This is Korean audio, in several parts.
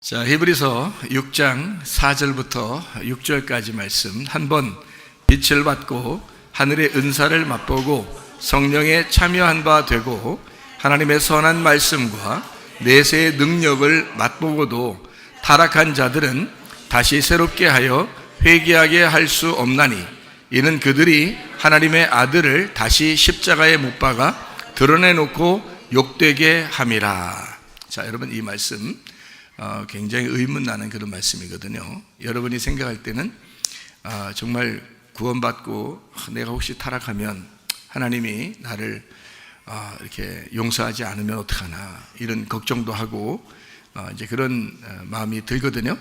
자, 히브리서 6장 4절부터 6절까지 말씀, 한번 빛을 받고 하늘의 은사를 맛보고 성령에 참여한 바 되고 하나님의 선한 말씀과 내세의 능력을 맛보고도 타락한 자들은 다시 새롭게 하여 회개하게 할 수 없나니 이는 그들이 하나님의 아들을 다시 십자가에 못 박아 드러내놓고 욕되게 함이라. 자, 여러분, 이 말씀 굉장히 의문 나는 그런 말씀이거든요. 여러분이 생각할 때는 정말 구원받고 내가 혹시 타락하면 하나님이 나를 이렇게 용서하지 않으면 어떡하나 이런 걱정도 하고 이제 그런 마음이 들거든요.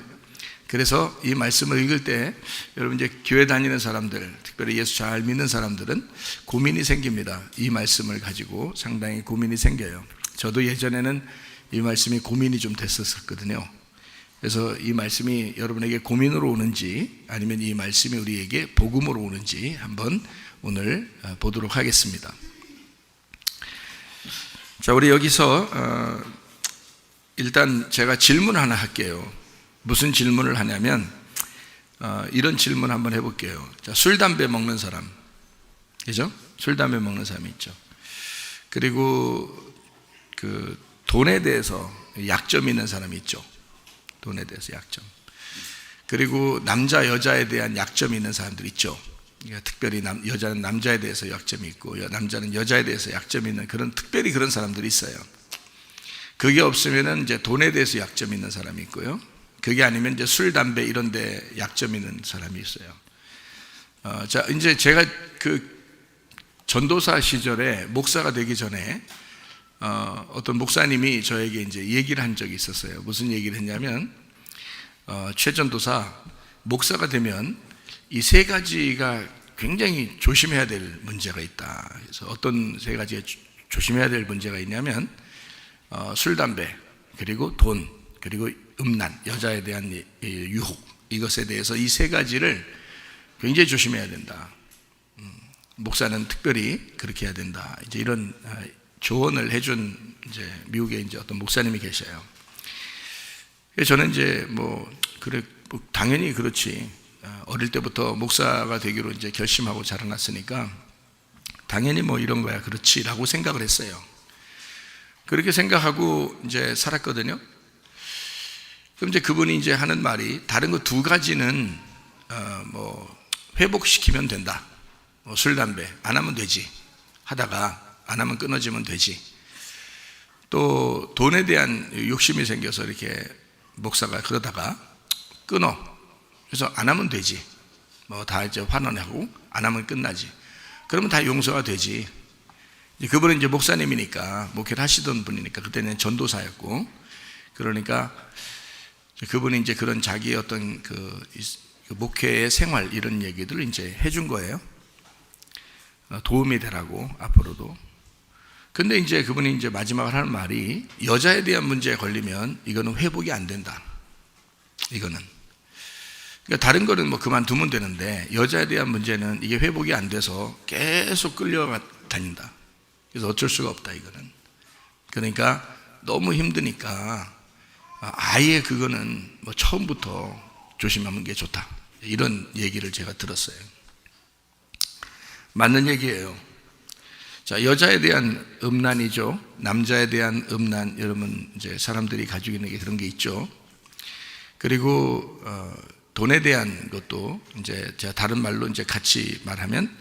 그래서 이 말씀을 읽을 때 여러분, 이제 교회 다니는 사람들, 특별히 예수 잘 믿는 사람들은 고민이 생깁니다. 이 말씀을 가지고 상당히 고민이 생겨요. 저도 예전에는 이 말씀이 고민이 좀 됐었거든요. 그래서 이 말씀이 여러분에게 고민으로 오는지 아니면 이 말씀이 우리에게 복음으로 오는지 한번 오늘 보도록 하겠습니다. 자, 우리 여기서 일단 제가 질문 하나 할게요. 무슨 질문을 하냐면 이런 질문 한번 해볼게요. 자, 술, 담배 먹는 사람, 그죠? 술, 담배 먹는 사람이 있죠. 그리고 돈에 대해서 약점이 있는 사람이 있죠. 돈에 대해서 약점. 그리고 남자, 여자에 대한 약점이 있는 사람들 있죠. 그러니까 특별히 여자는 남자에 대해서 약점이 있고 남자는 여자에 대해서 약점이 있는 특별히 그런 사람들이 있어요. 그게 없으면은 이제 돈에 대해서 약점이 있는 사람이 있고요. 그게 아니면 이제 술, 담배 이런 데 약점이 있는 사람이 있어요. 자, 이제 제가 전도사 시절에 목사가 되기 전에 어떤 목사님이 저에게 이제 얘기를 한 적이 있었어요. 무슨 얘기를 했냐면, 최 전도사, 목사가 되면 이 세 가지가 굉장히 조심해야 될 문제가 있다. 그래서 어떤 세 가지에 조심해야 될 문제가 있냐면, 술, 담배, 그리고 돈, 그리고 음란, 여자에 대한 유혹, 이것에 대해서 이 세 가지를 굉장히 조심해야 된다. 목사는 특별히 그렇게 해야 된다. 이제 이런 조언을 해준 이제 미국에 이제 어떤 목사님이 계셔요. 저는 이제 당연히 그렇지. 어릴 때부터 목사가 되기로 이제 결심하고 자라났으니까 당연히 이런 거야 그렇지라고 생각을 했어요. 그렇게 생각하고 이제 살았거든요. 그럼 이제 그분이 이제 하는 말이 다른 거 두 가지는 회복시키면 된다. 술, 담배 안 하면 되지. 하다가 안 하면 끊어지면 되지. 또 돈에 대한 욕심이 생겨서 이렇게 목사가 그러다가 끊어. 그래서 안 하면 되지. 다 이제 환원하고 안 하면 끝나지. 그러면 다 용서가 되지. 그분은 이제 목사님이니까 목회를 하시던 분이니까 그때는 전도사였고, 그러니까 그분이 이제 그런 자기의 어떤 목회의 생활 이런 얘기들을 이제 해준 거예요. 도움이 되라고 앞으로도. 근데 이제 그분이 이제 마지막으로 하는 말이, 여자에 대한 문제에 걸리면 이거는 회복이 안 된다. 이거는. 그러니까 다른 거는 그만두면 되는데 여자에 대한 문제는 이게 회복이 안 돼서 계속 끌려다닌다. 그래서 어쩔 수가 없다, 이거는. 그러니까 너무 힘드니까 아예 그거는 처음부터 조심하는 게 좋다. 이런 얘기를 제가 들었어요. 맞는 얘기예요. 자, 여자에 대한 음란이죠. 남자에 대한 음란, 여러분 이제 사람들이 가지고 있는 게 그런 게 있죠. 그리고 돈에 대한 것도 이제 제가 다른 말로 이제 같이 말하면,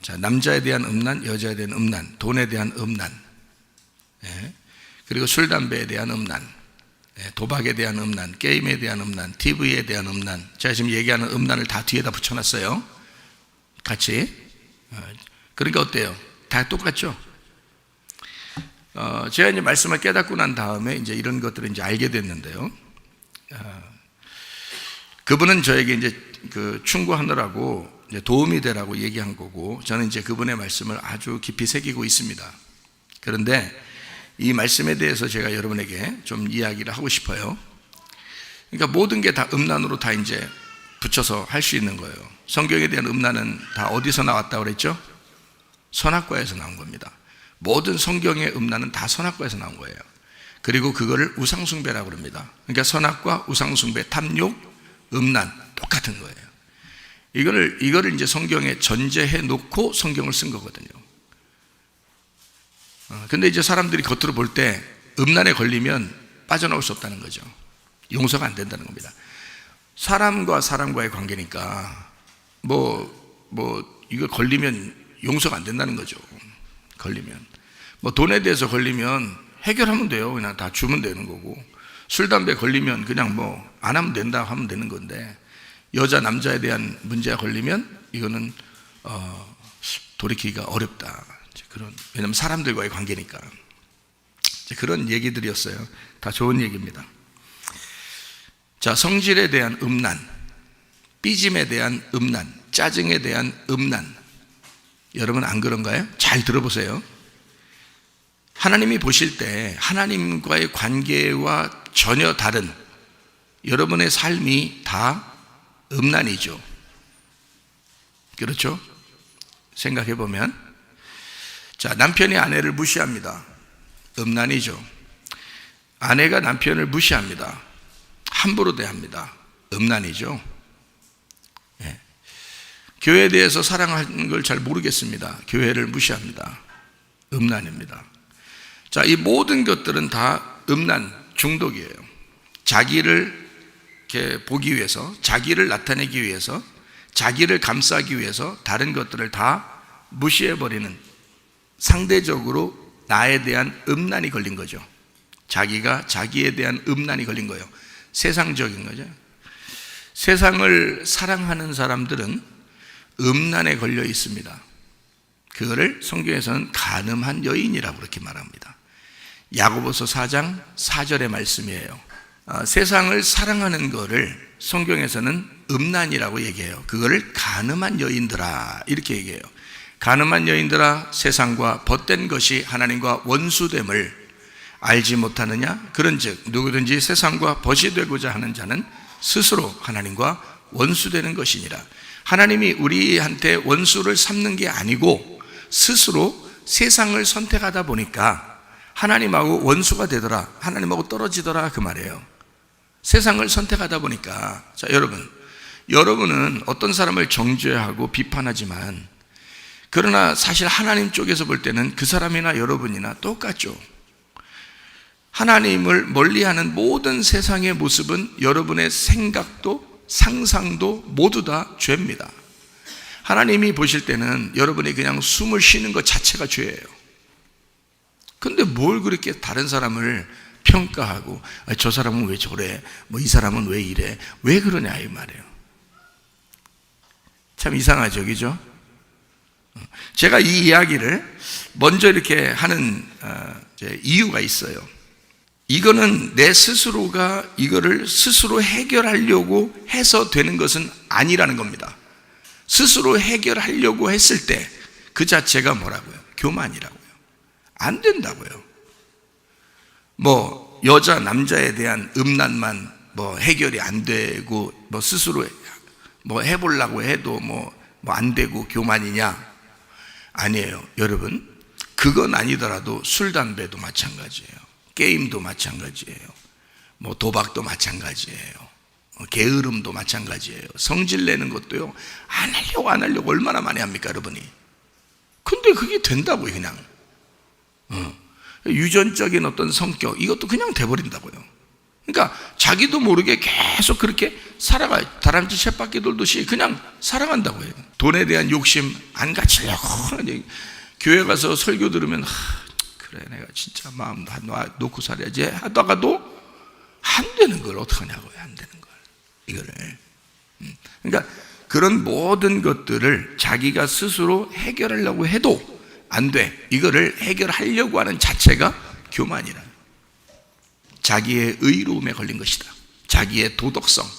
자, 남자에 대한 음란, 여자에 대한 음란, 돈에 대한 음란, 그리고 술, 담배에 대한 음란, 도박에 대한 음란, 게임에 대한 음란, TV에 대한 음란. 제가 지금 얘기하는 음란을 다 뒤에다 붙여놨어요. 같이. 그러니까 어때요? 다 똑같죠? 제가 이제 말씀을 깨닫고 난 다음에 이제 이런 것들을 이제 알게 됐는데요. 그분은 저에게 이제 충고하느라고 이제 도움이 되라고 얘기한 거고, 저는 이제 그분의 말씀을 아주 깊이 새기고 있습니다. 그런데 이 말씀에 대해서 제가 여러분에게 좀 이야기를 하고 싶어요. 그러니까 모든 게 다 음란으로 다 이제 붙여서 할 수 있는 거예요. 성경에 대한 음란은 다 어디서 나왔다고 그랬죠? 선악과에서 나온 겁니다. 모든 성경의 음란은 다 선악과에서 나온 거예요. 그리고 그거를 우상숭배라고 합니다. 그러니까 선악과 우상숭배, 탐욕, 음란 똑같은 거예요. 이거를 이제 성경에 전제해 놓고 성경을 쓴 거거든요. 근데 이제 사람들이 겉으로 볼 때 음란에 걸리면 빠져나올 수 없다는 거죠. 용서가 안 된다는 겁니다. 사람과 사람과의 관계니까 이거 걸리면 용서가 안 된다는 거죠. 걸리면 돈에 대해서 걸리면 해결하면 돼요. 그냥 다 주면 되는 거고, 술 담배 걸리면 그냥 안 하면 된다 하면 되는 건데, 여자 남자에 대한 문제가 걸리면 이거는 돌이키기가 어렵다. 왜냐하면 사람들과의 관계니까. 그런 얘기들이었어요. 다 좋은 얘기입니다. 자, 성질에 대한 음란, 삐짐에 대한 음란, 짜증에 대한 음란. 여러분 안 그런가요? 잘 들어보세요. 하나님이 보실 때 하나님과의 관계와 전혀 다른 여러분의 삶이 다 음란이죠. 그렇죠? 생각해 보면, 자, 남편이 아내를 무시합니다. 음란이죠. 아내가 남편을 무시합니다. 함부로 대합니다. 음란이죠. 예. 교회에 대해서 사랑하는 걸 잘 모르겠습니다. 교회를 무시합니다. 음란입니다. 자, 이 모든 것들은 다 음란, 중독이에요. 자기를 이렇게 보기 위해서, 자기를 나타내기 위해서, 자기를 감싸기 위해서 다른 것들을 다 무시해버리는, 상대적으로 나에 대한 음란이 걸린 거죠. 자기가 자기에 대한 음란이 걸린 거예요. 세상적인 거죠. 세상을 사랑하는 사람들은 음란에 걸려 있습니다. 그거를 성경에서는 간음한 여인이라고 그렇게 말합니다. 야고보서 4장 4절의 말씀이에요. 세상을 사랑하는 거를 성경에서는 음란이라고 얘기해요. 그거를 간음한 여인들아 이렇게 얘기해요. 간음한 여인들아, 세상과 벗된 것이 하나님과 원수됨을 알지 못하느냐? 그런즉 누구든지 세상과 벗이 되고자 하는 자는 스스로 하나님과 원수되는 것이니라. 하나님이 우리한테 원수를 삼는 게 아니고 스스로 세상을 선택하다 보니까 하나님하고 원수가 되더라, 하나님하고 떨어지더라, 그 말이에요. 세상을 선택하다 보니까. 자, 여러분은 어떤 사람을 정죄하고 비판하지만, 그러나 사실 하나님 쪽에서 볼 때는 그 사람이나 여러분이나 똑같죠. 하나님을 멀리하는 모든 세상의 모습은 여러분의 생각도 상상도 모두 다 죄입니다. 하나님이 보실 때는 여러분이 그냥 숨을 쉬는 것 자체가 죄예요. 근데 뭘 그렇게 다른 사람을 평가하고, 저 사람은 왜 저래, 이 사람은 왜 이래, 왜 그러냐 이 말이에요. 참 이상하죠, 그죠? 제가 이 이야기를 먼저 이렇게 하는 이유가 있어요. 이거는 내 스스로가 이거를 스스로 해결하려고 해서 되는 것은 아니라는 겁니다. 스스로 해결하려고 했을 때 그 자체가 뭐라고요? 교만이라고요. 안 된다고요. 여자 남자에 대한 음란만 해결이 안 되고 스스로 해보려고 해도 안 되고 교만이냐? 아니에요. 여러분, 그건 아니더라도 술 담배도 마찬가지예요. 게임도 마찬가지예요. 도박도 마찬가지예요. 게으름도 마찬가지예요. 성질 내는 것도요, 안 하려고 얼마나 많이 합니까, 여러분이? 근데 그게 된다고요, 그냥. 유전적인 어떤 성격, 이것도 그냥 돼버린다고요. 그러니까 자기도 모르게 계속 그렇게 살아가요. 다람쥐 쳇바퀴 돌듯이 그냥 살아간다고요. 돈에 대한 욕심 안 갖추려고. 교회 가서 설교 들으면, 그래, 내가 진짜 마음 놓고 살아야지 하다가도 안 되는 걸 어떡하냐고요. 안 되는 걸, 이거를. 그러니까 그런 모든 것들을 자기가 스스로 해결하려고 해도 안 돼. 이거를 해결하려고 하는 자체가 교만이라. 자기의 의로움에 걸린 것이다. 자기의 도덕성.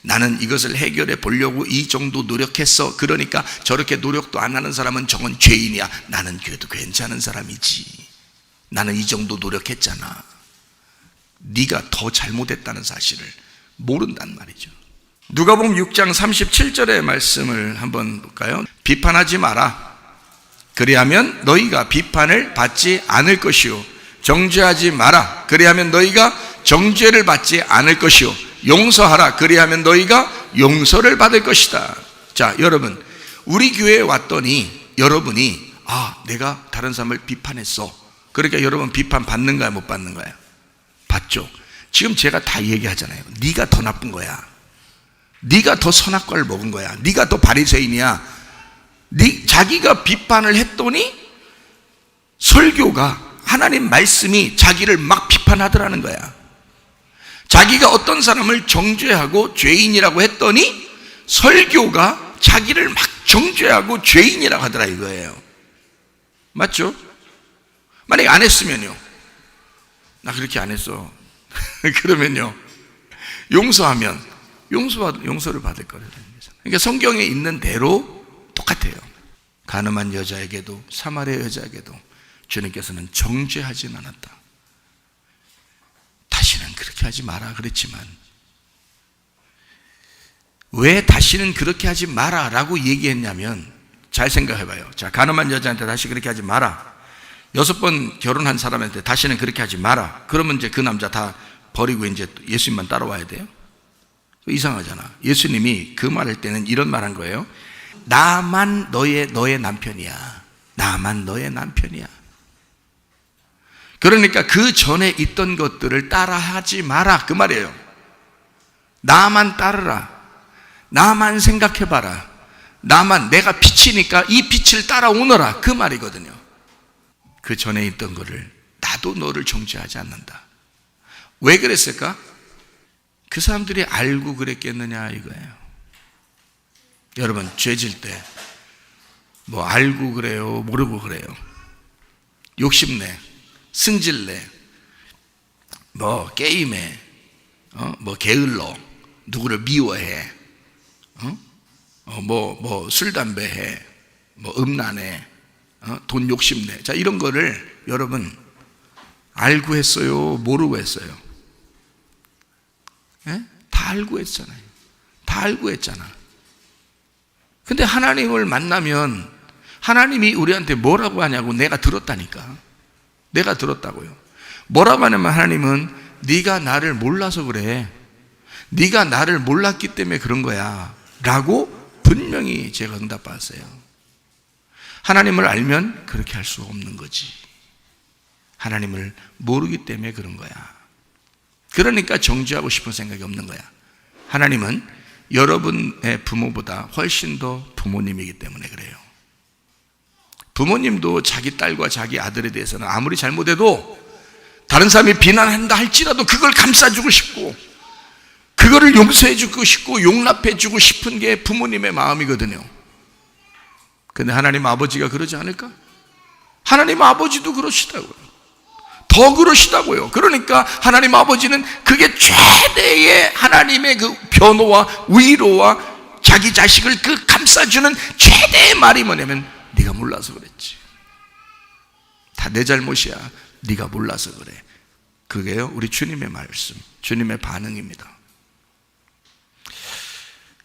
나는 이것을 해결해 보려고 이 정도 노력했어. 그러니까 저렇게 노력도 안 하는 사람은 저건 죄인이야. 나는 그래도 괜찮은 사람이지. 나는 이 정도 노력했잖아. 네가 더 잘못했다는 사실을 모른단 말이죠. 누가복음 6장 37절의 말씀을 한번 볼까요? 비판하지 마라. 그리하면 너희가 비판을 받지 않을 것이요 정죄하지 마라. 그리하면 너희가 정죄를 받지 않을 것이요 용서하라. 그리하면 너희가 용서를 받을 것이다. 자, 여러분, 우리 교회에 왔더니 여러분이 내가 다른 사람을 비판했어. 그러니까 여러분 비판 받는 거야, 못 받는 거야? 받죠. 지금 제가 다 얘기하잖아요. 네가 더 나쁜 거야. 네가 더 선악과를 먹은 거야. 네가 더 바리새인이야. 자기가 비판을 했더니 설교가 하나님 말씀이 자기를 막 비판하더라는 거야. 자기가 어떤 사람을 정죄하고 죄인이라고 했더니 설교가 자기를 막 정죄하고 죄인이라고 하더라 이거예요. 맞죠? 만약에 안 했으면요, 나 그렇게 안 했어 그러면요, 용서하면 용서를 받을 거라는 거죠. 그러니까 성경에 있는 대로 똑같아요. 가늠한 여자에게도 사마리아 여자에게도 주님께서는 정죄하진 않았다. 다시는 그렇게 하지 마라 그랬지만, 왜 다시는 그렇게 하지 마라 라고 얘기했냐면, 잘 생각해봐요. 자, 가늠한 여자한테 다시 그렇게 하지 마라. 6번 결혼한 사람한테 다시는 그렇게 하지 마라. 그러면 이제 그 남자 다 버리고 이제 예수님만 따라와야 돼요? 이상하잖아. 예수님이 그 말할 때는 이런 말 한 거예요. 나만 너의 남편이야. 나만 너의 남편이야. 그러니까 그 전에 있던 것들을 따라하지 마라 그 말이에요. 나만 따르라. 나만 생각해봐라. 나만, 내가 빛이니까 이 빛을 따라오너라 그 말이거든요. 그 전에 있던 거를, 나도 너를 정죄하지 않는다. 왜 그랬을까? 그 사람들이 알고 그랬겠느냐 이거예요. 여러분, 죄질 때 뭐 알고 그래요, 모르고 그래요? 욕심내, 승질내, 뭐 게임해, 뭐 게을러, 누구를 미워해, 뭐 술 담배 해, 뭐 음란해, 돈 욕심내. 자, 이런 거를 여러분 알고 했어요, 모르고 했어요? 예? 다 알고 했잖아요. 다 알고 했잖아. 근데 하나님을 만나면 하나님이 우리한테 뭐라고 하냐고 내가 들었다니까. 내가 들었다고요. 뭐라고 하냐면 하나님은 네가 나를 몰라서 그래. 네가 나를 몰랐기 때문에 그런 거야 라고 분명히 제가 응답받았어요. 하나님을 알면 그렇게 할 수 없는 거지. 하나님을 모르기 때문에 그런 거야. 그러니까 정죄하고 싶은 생각이 없는 거야. 하나님은 여러분의 부모보다 훨씬 더 부모님이기 때문에 그래요. 부모님도 자기 딸과 자기 아들에 대해서는 아무리 잘못해도 다른 사람이 비난한다 할지라도 그걸 감싸주고 싶고, 그거를 용서해주고 싶고 용납해주고 싶은 게 부모님의 마음이거든요. 근데 하나님 아버지가 그러지 않을까? 하나님 아버지도 그러시다고요. 더 그러시다고요. 그러니까 하나님 아버지는 그게 최대의 하나님의 그 변호와 위로와 자기 자식을 그 감싸주는 최대의 말이 뭐냐면, 네가 몰라서 그랬지. 다 내 잘못이야. 네가 몰라서 그래. 그게요, 우리 주님의 말씀, 주님의 반응입니다.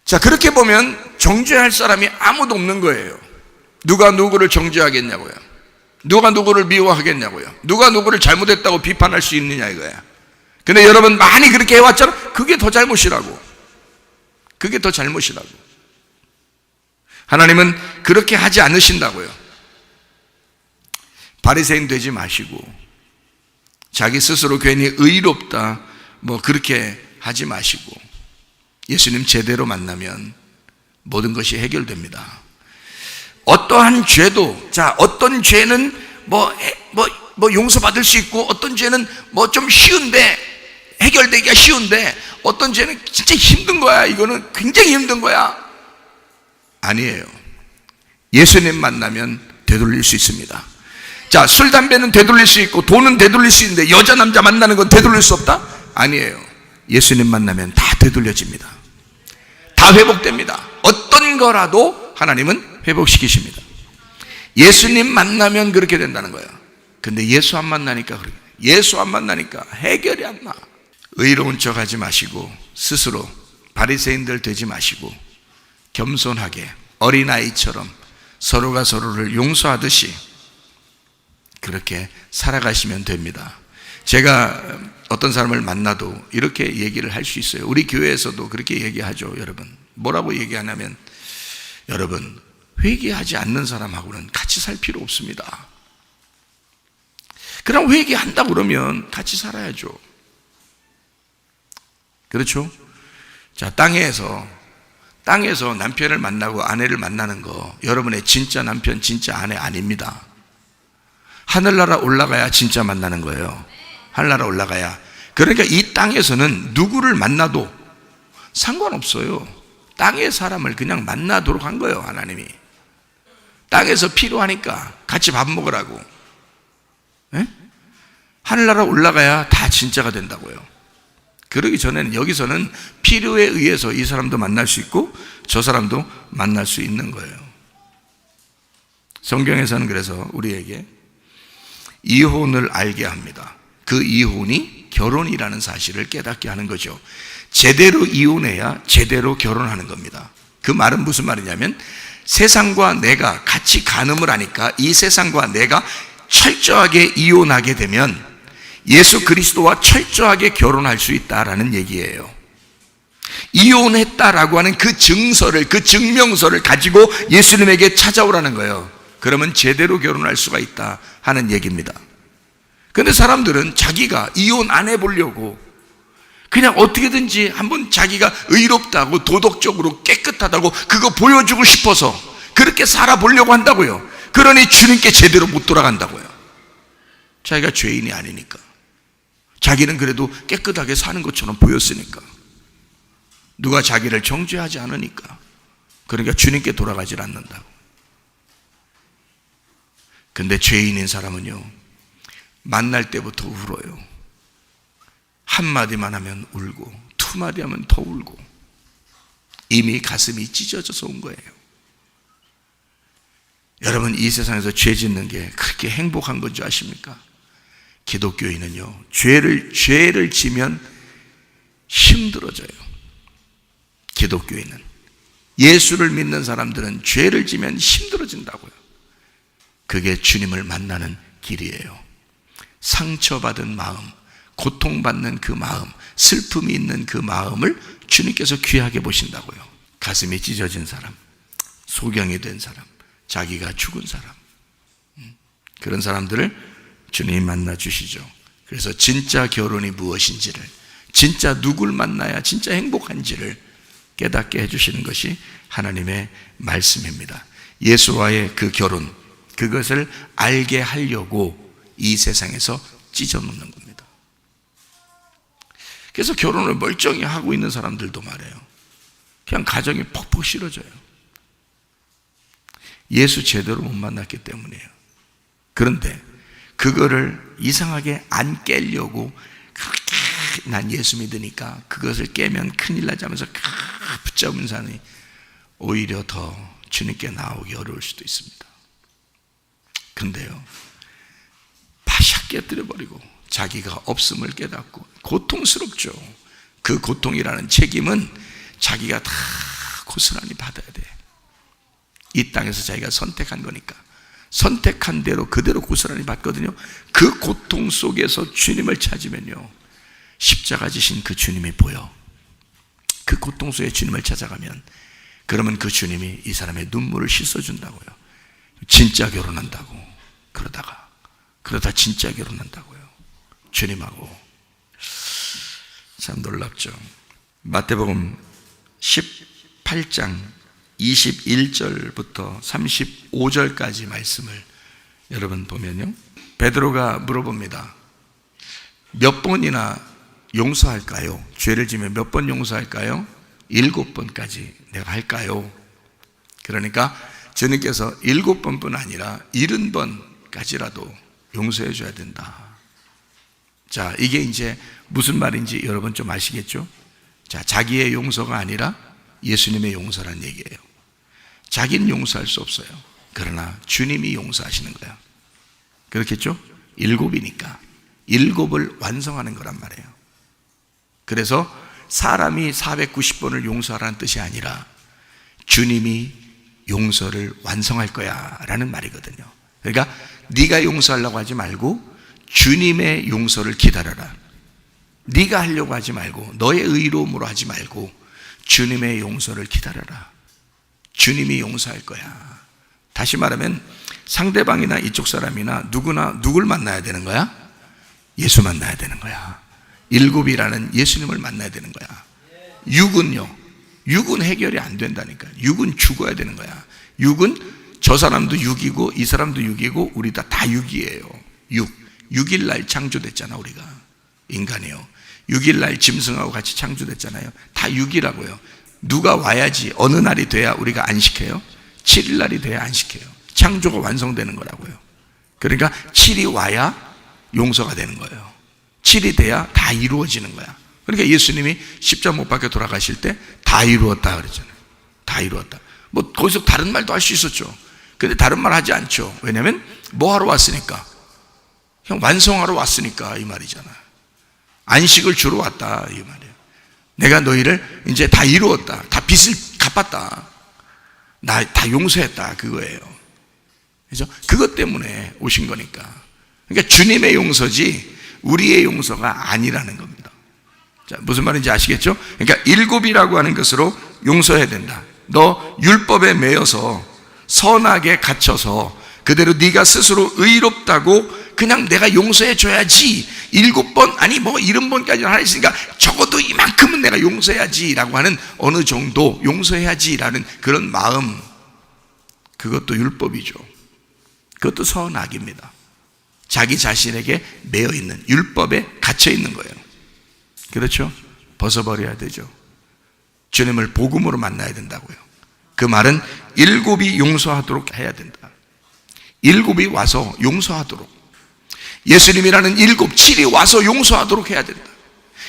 자, 그렇게 보면 정죄할 사람이 아무도 없는 거예요. 누가 누구를 정죄하겠냐고요? 누가 누구를 미워하겠냐고요? 누가 누구를 잘못했다고 비판할 수 있느냐 이거야. 근데 여러분 많이 그렇게 해왔잖아. 그게 더 잘못이라고. 그게 더 잘못이라고. 하나님은 그렇게 하지 않으신다고요. 바리새인 되지 마시고, 자기 스스로 괜히 의롭다 뭐 그렇게 하지 마시고, 예수님 제대로 만나면 모든 것이 해결됩니다. 어떠한 죄도, 자, 어떤 죄는 뭐 용서받을 수 있고, 어떤 죄는 뭐 좀 쉬운데, 해결되기가 쉬운데, 어떤 죄는 진짜 힘든 거야. 이거는 굉장히 힘든 거야. 아니에요. 예수님 만나면 되돌릴 수 있습니다. 자, 술, 담배는 되돌릴 수 있고, 돈은 되돌릴 수 있는데, 여자, 남자 만나는 건 되돌릴 수 없다? 아니에요. 예수님 만나면 다 되돌려집니다. 다 회복됩니다. 어떤 거라도 하나님은 회복시키십니다. 예수님 만나면 그렇게 된다는 거예요. 근데 예수 안 만나니까 그래. 예수 안 만나니까 해결이 안 나. 의로운 척 하지 마시고, 스스로 바리새인들 되지 마시고, 겸손하게 어린아이처럼 서로가 서로를 용서하듯이 그렇게 살아가시면 됩니다. 제가 어떤 사람을 만나도 이렇게 얘기를 할 수 있어요. 우리 교회에서도 그렇게 얘기하죠. 여러분, 뭐라고 얘기하냐면, 여러분, 회개하지 않는 사람하고는 같이 살 필요 없습니다. 그럼 회개한다고 그러면 같이 살아야죠. 그렇죠? 자, 땅에서 남편을 만나고 아내를 만나는 거, 여러분의 진짜 남편, 진짜 아내 아닙니다. 하늘나라 올라가야 진짜 만나는 거예요. 하늘나라 올라가야. 그러니까 이 땅에서는 누구를 만나도 상관없어요. 땅의 사람을 그냥 만나도록 한 거예요, 하나님이. 땅에서 필요하니까 같이 밥 먹으라고. 네? 하늘나라 올라가야 다 진짜가 된다고요. 그러기 전에는 여기서는 필요에 의해서 이 사람도 만날 수 있고 저 사람도 만날 수 있는 거예요. 성경에서는 그래서 우리에게 이혼을 알게 합니다. 그 이혼이 결혼이라는 사실을 깨닫게 하는 거죠. 제대로 이혼해야 제대로 결혼하는 겁니다. 그 말은 무슨 말이냐면, 세상과 내가 같이 간음을 하니까 이 세상과 내가 철저하게 이혼하게 되면 예수 그리스도와 철저하게 결혼할 수 있다라는 얘기예요. 이혼했다라고 하는 그 증서를, 그 증명서를 가지고 예수님에게 찾아오라는 거예요. 그러면 제대로 결혼할 수가 있다 하는 얘기입니다. 그런데 사람들은 자기가 이혼 안 해보려고 그냥 어떻게든지 한번 자기가 의롭다고, 도덕적으로 깨끗하다고 그거 보여주고 싶어서 그렇게 살아보려고 한다고요. 그러니 주님께 제대로 못 돌아간다고요. 자기가 죄인이 아니니까. 자기는 그래도 깨끗하게 사는 것처럼 보였으니까. 누가 자기를 정죄하지 않으니까. 그러니까 주님께 돌아가질 않는다고. 근데 죄인인 사람은요, 만날 때부터 울어요. 한마디만 하면 울고, 두 마디 하면 더 울고, 이미 가슴이 찢어져서 온 거예요. 여러분, 이 세상에서 죄 짓는 게 그렇게 행복한 건 줄 아십니까? 기독교인은요, 죄를 지면 힘들어져요. 기독교인은, 예수를 믿는 사람들은 죄를 지면 힘들어진다고요. 그게 주님을 만나는 길이에요. 상처받은 마음, 고통받는 그 마음, 슬픔이 있는 그 마음을 주님께서 귀하게 보신다고요. 가슴이 찢어진 사람, 소경이 된 사람, 자기가 죽은 사람, 그런 사람들을 주님이 만나 주시죠. 그래서 진짜 결혼이 무엇인지를, 진짜 누굴 만나야 진짜 행복한지를 깨닫게 해주시는 것이 하나님의 말씀입니다. 예수와의 그 결혼, 그것을 알게 하려고 이 세상에서 찢어놓는 겁니다. 그래서 결혼을 멀쩡히 하고 있는 사람들도 말해요. 그냥 가정이 퍽퍽 싫어져요. 예수 제대로 못 만났기 때문이에요. 그런데 그거를 이상하게 안 깨려고 그렇게 난 예수 믿으니까 그것을 깨면 큰일 나지 하면서 붙잡은 사람이 오히려 더 주님께 나오기 어려울 수도 있습니다. 근데요, 바샥 깨뜨려버리고 자기가 없음을 깨닫고, 고통스럽죠. 그 고통이라는 책임은 자기가 다 고스란히 받아야 돼. 이 땅에서 자기가 선택한 거니까 선택한 대로 그대로 고스란히 받거든요. 그 고통 속에서 주님을 찾으면요, 십자가 지신 그 주님이 보여. 그 고통 속에 주님을 찾아가면, 그러면 그 주님이 이 사람의 눈물을 씻어준다고요. 진짜 결혼한다고. 그러다 진짜 결혼한다고요. 주님하고. 참 놀랍죠. 마태복음 18장 21절부터 35절까지 말씀을 여러분 보면요, 베드로가 물어봅니다. 몇 번이나 용서할까요? 죄를 지면 몇 번 용서할까요? 7번까지 내가 할까요? 그러니까 주님께서 7번뿐 아니라 70번까지라도 용서해 줘야 된다. 자, 이게 이제 무슨 말인지 여러분 좀 아시겠죠? 자, 자기의 용서가 아니라 예수님의 용서란 얘기예요. 자기는 용서할 수 없어요. 그러나 주님이 용서하시는 거야. 그렇겠죠? 7이니까 7을 완성하는 거란 말이에요. 그래서 사람이 490번을 용서하라는 뜻이 아니라 주님이 용서를 완성할 거야 라는 말이거든요. 그러니까 네가 용서하려고 하지 말고 주님의 용서를 기다려라. 네가 하려고 하지 말고, 너의 의로움으로 하지 말고 주님의 용서를 기다려라. 주님이 용서할 거야. 다시 말하면 상대방이나 이쪽 사람이나 누구나 누굴 만나야 되는 거야? 예수 만나야 되는 거야. 일곱이라는 예수님을 만나야 되는 거야. 육은요, 육은 해결이 안 된다니까. 육은 죽어야 되는 거야. 육은 저 사람도 육이고 이 사람도 육이고 우리 다 육이에요. 6일날 창조됐잖아. 우리가 인간이요, 6일날 짐승하고 같이 창조됐잖아요. 다 육이라고요. 누가 와야지, 어느 날이 돼야 우리가 안식해요? 7일날이 돼야 안식해요. 창조가 완성되는 거라고요. 그러니까 7이 와야 용서가 되는 거예요. 7이 돼야 다 이루어지는 거야. 그러니까 예수님이 십자가 못 박혀 돌아가실 때 다 이루었다 그랬잖아요. 다 이루었다. 뭐 거기서 다른 말도 할 수 있었죠. 근데 다른 말 하지 않죠. 왜냐하면 뭐 하러 왔으니까? 형 완성하러 왔으니까 이 말이잖아. 안식을 주러 왔다 이 말이에요. 내가 너희를 이제 다 이루었다. 다 빚을 갚았다. 나 다 용서했다 그거예요. 그래서 그것 때문에 오신 거니까. 그러니까 주님의 용서지 우리의 용서가 아니라는 겁니다. 자, 무슨 말인지 아시겠죠? 그러니까 일곱이라고 하는 것으로 용서해야 된다. 너 율법에 매여서 선악에 갇혀서 그대로 네가 스스로 의롭다고 그냥 내가 용서해 줘야지, 7번 아니 뭐 70번까지는 하랬으니까 적어도 이만큼은 내가 용서해야지 라고 하는 어느 정도 용서해야지 라는 그런 마음, 그것도 율법이죠. 그것도 선악입니다. 자기 자신에게 매여있는, 율법에 갇혀있는 거예요. 그렇죠? 벗어버려야 되죠. 주님을 복음으로 만나야 된다고요. 그 말은 일곱이 용서하도록 해야 된다. 일곱이 와서 용서하도록, 예수님이라는 일곱, 7이 와서 용서하도록 해야 된다.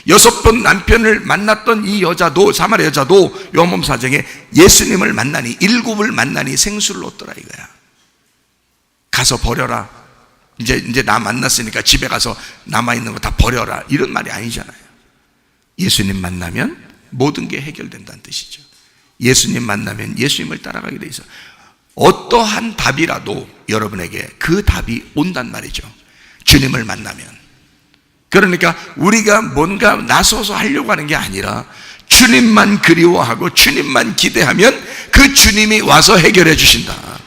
6번 남편을 만났던 이 여자도, 사마리아 여자도 요한복음 4장에 예수님을 만나니, 일곱을 만나니 생수를 얻더라 이거야. 가서 버려라. 이제 나 만났으니까 집에 가서 남아있는 거 다 버려라, 이런 말이 아니잖아요. 예수님 만나면 모든 게 해결된다는 뜻이죠. 예수님 만나면 예수님을 따라가게 돼 있어. 어떠한 답이라도 여러분에게 그 답이 온단 말이죠. 주님을 만나면. 그러니까 우리가 뭔가 나서서 하려고 하는 게 아니라 주님만 그리워하고 주님만 기대하면 그 주님이 와서 해결해 주신다.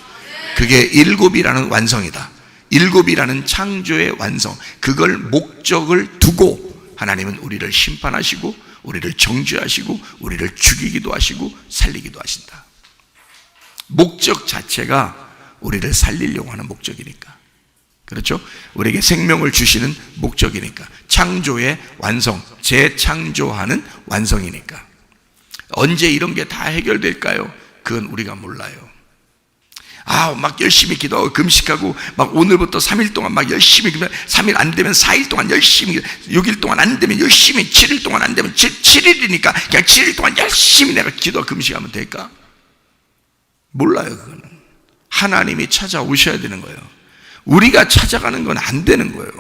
그게 일곱이라는 완성이다. 일곱이라는 창조의 완성, 그걸 목적을 두고 하나님은 우리를 심판하시고 우리를 정죄하시고 우리를 죽이기도 하시고 살리기도 하신다. 목적 자체가 우리를 살리려고 하는 목적이니까. 그렇죠? 우리에게 생명을 주시는 목적이니까. 창조의 완성, 재창조하는 완성이니까. 언제 이런 게 다 해결될까요? 그건 우리가 몰라요. 막 열심히 기도하고 금식하고 막 오늘부터 3일 동안 막 열심히, 3일 안 되면 4일 동안 열심히, 6일 동안 안 되면 열심히, 7일 동안 안 되면 7일이니까 그냥 7일 동안 열심히 내가 기도하고 금식하면 될까? 몰라요. 그거는 하나님이 찾아오셔야 되는 거예요. 우리가 찾아가는 건 안 되는 거예요.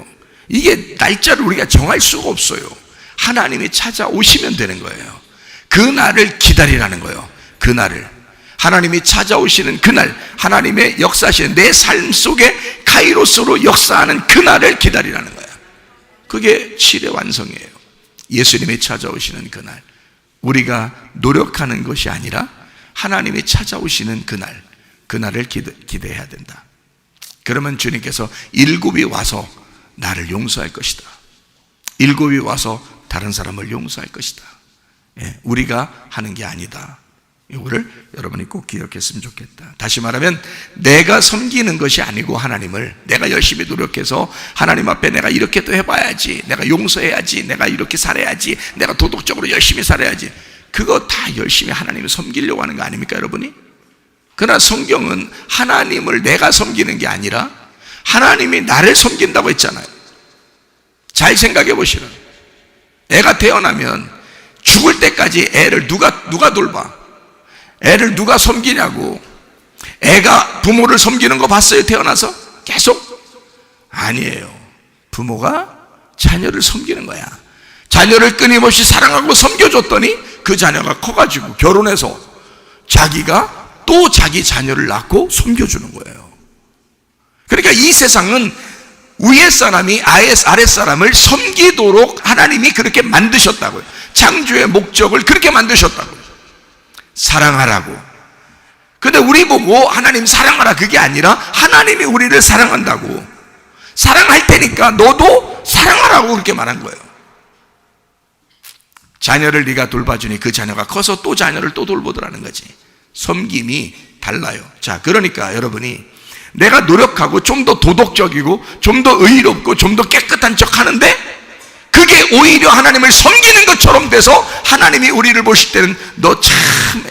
이게 날짜를 우리가 정할 수가 없어요. 하나님이 찾아오시면 되는 거예요. 그 날을 기다리라는 거예요. 그 날을, 하나님이 찾아오시는 그날, 하나님의 역사하시는 내 삶 속에 카이로스로 역사하는 그날을 기다리라는 거야. 그게 7의 완성이에요. 예수님이 찾아오시는 그날, 우리가 노력하는 것이 아니라 하나님이 찾아오시는 그날, 그날을 기대해야 된다. 그러면 주님께서 일곱이 와서 나를 용서할 것이다. 일곱이 와서 다른 사람을 용서할 것이다. 우리가 하는 게 아니다. 이거를 여러분이 꼭 기억했으면 좋겠다. 다시 말하면 내가 섬기는 것이 아니고 하나님을 내가 열심히 노력해서 하나님 앞에 내가 이렇게 또 해봐야지, 내가 용서해야지, 내가 이렇게 살아야지, 내가 도덕적으로 열심히 살아야지, 그거 다 열심히 하나님을 섬기려고 하는 거 아닙니까 여러분이? 그러나 성경은 하나님을 내가 섬기는 게 아니라 하나님이 나를 섬긴다고 했잖아요. 잘 생각해 보시라. 애가 태어나면 죽을 때까지 애를 누가 돌봐? 애를 누가 섬기냐고. 애가 부모를 섬기는 거 봤어요? 태어나서 계속? 아니에요. 부모가 자녀를 섬기는 거야. 자녀를 끊임없이 사랑하고 섬겨줬더니 그 자녀가 커가지고 결혼해서 자기가 또 자기 자녀를 낳고 섬겨주는 거예요. 그러니까 이 세상은 위에 사람이 아랫 사람을 섬기도록 하나님이 그렇게 만드셨다고요. 창조의 목적을 그렇게 만드셨다고요. 사랑하라고. 근데 우리 보고 하나님 사랑하라 그게 아니라 하나님이 우리를 사랑한다고, 사랑할 테니까 너도 사랑하라고 그렇게 말한 거예요. 자녀를 네가 돌봐주니 그 자녀가 커서 또 자녀를 또 돌보더라는 거지. 섬김이 달라요. 자, 그러니까 여러분이 내가 노력하고 좀 더 도덕적이고 좀 더 의롭고 좀 더 깨끗한 척 하는데 그게 오히려 하나님을 섬기는 것처럼 돼서 하나님이 우리를 보실 때는 너 참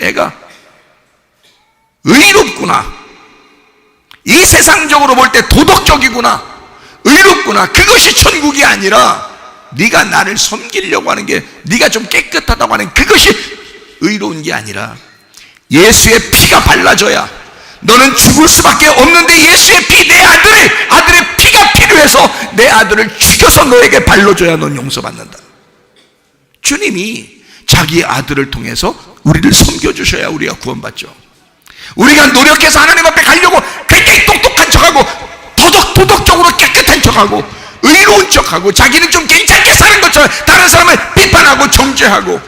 애가 의롭구나, 이 세상적으로 볼 때 도덕적이구나, 의롭구나, 그것이 천국이 아니라 네가 나를 섬기려고 하는 게, 네가 좀 깨끗하다고 하는 그것이 의로운 게 아니라 예수의 피가 발라져야 너는 죽을 수밖에 없는데 예수의 피, 내 아들의 피가 필요해서 내 아들을 죽여서 너에게 발라줘야 넌 용서받는다. 주님이 자기 아들을 통해서 우리를 섬겨주셔야 우리가 구원받죠. 우리가 노력해서 하나님 앞에 가려고 굉장히 똑똑한 척하고 도덕적으로 깨끗한 척하고 의로운 척하고 자기는 좀 괜찮게 사는 것처럼 다른 사람을 비판하고 정죄하고,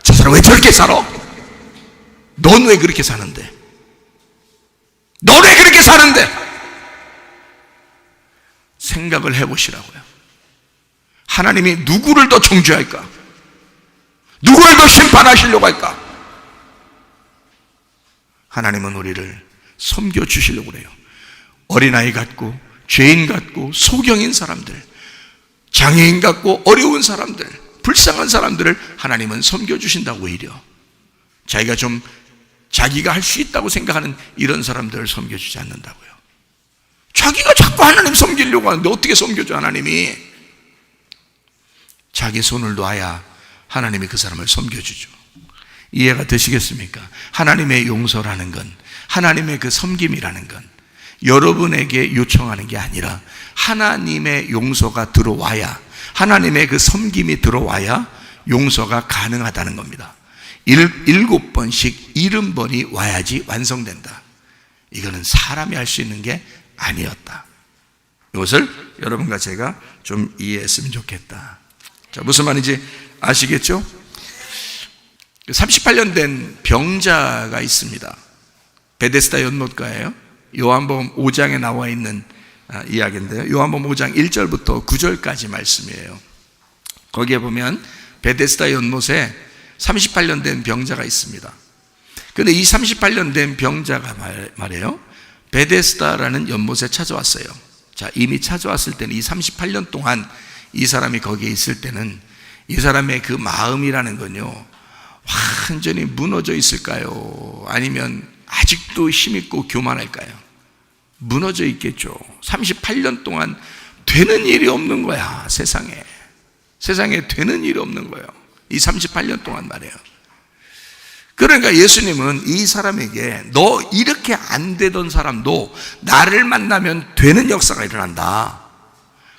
저 사람 왜 저렇게 살아? 넌 왜 그렇게 사는데? 넌 왜 그렇게 사는데? 생각을 해보시라고요. 하나님이 누구를 더 정죄할까? 누구를 더 심판하시려고 할까? 하나님은 우리를 섬겨주시려고 그래요. 어린아이 같고 죄인 같고 소경인 사람들, 장애인 같고 어려운 사람들, 불쌍한 사람들을 하나님은 섬겨주신다고. 오히려 자기가 할 수 있다고 생각하는 이런 사람들을 섬겨주지 않는다고요. 자기가 자꾸 하나님 섬기려고 하는데 어떻게 섬겨줘? 하나님이 자기 손을 놔야 하나님이 그 사람을 섬겨주죠. 이해가 되시겠습니까? 하나님의 용서라는 건, 하나님의 그 섬김이라는 건 여러분에게 요청하는 게 아니라 하나님의 용서가 들어와야, 하나님의 그 섬김이 들어와야 용서가 가능하다는 겁니다. 7번씩 70번이 와야지 완성된다. 이거는 사람이 할 수 있는 게 아니었다. 이것을 여러분과 제가 좀 이해했으면 좋겠다. 자, 무슨 말인지 아시겠죠? 38년 된 병자가 있습니다. 베데스다 연못가예요. 요한복음 5장에 나와 있는 이야기인데요. 요한복음 5장 1절부터 9절까지 말씀이에요. 거기에 보면 베데스다 연못에 38년 된 병자가 있습니다. 그런데 이 38년 된 병자가 말이에요, 베데스다라는 연못에 찾아왔어요. 자, 이미 찾아왔을 때는 이 38년 동안 이 사람이 거기에 있을 때는 이 사람의 그 마음이라는 건요, 완전히 무너져 있을까요? 아니면 아직도 힘있고 교만할까요? 무너져 있겠죠. 38년 동안 되는 일이 없는 거야. 세상에 되는 일이 없는 거예요. 이 38년 동안 말이에요. 그러니까 예수님은 이 사람에게 너 이렇게 안 되던 사람도 나를 만나면 되는 역사가 일어난다,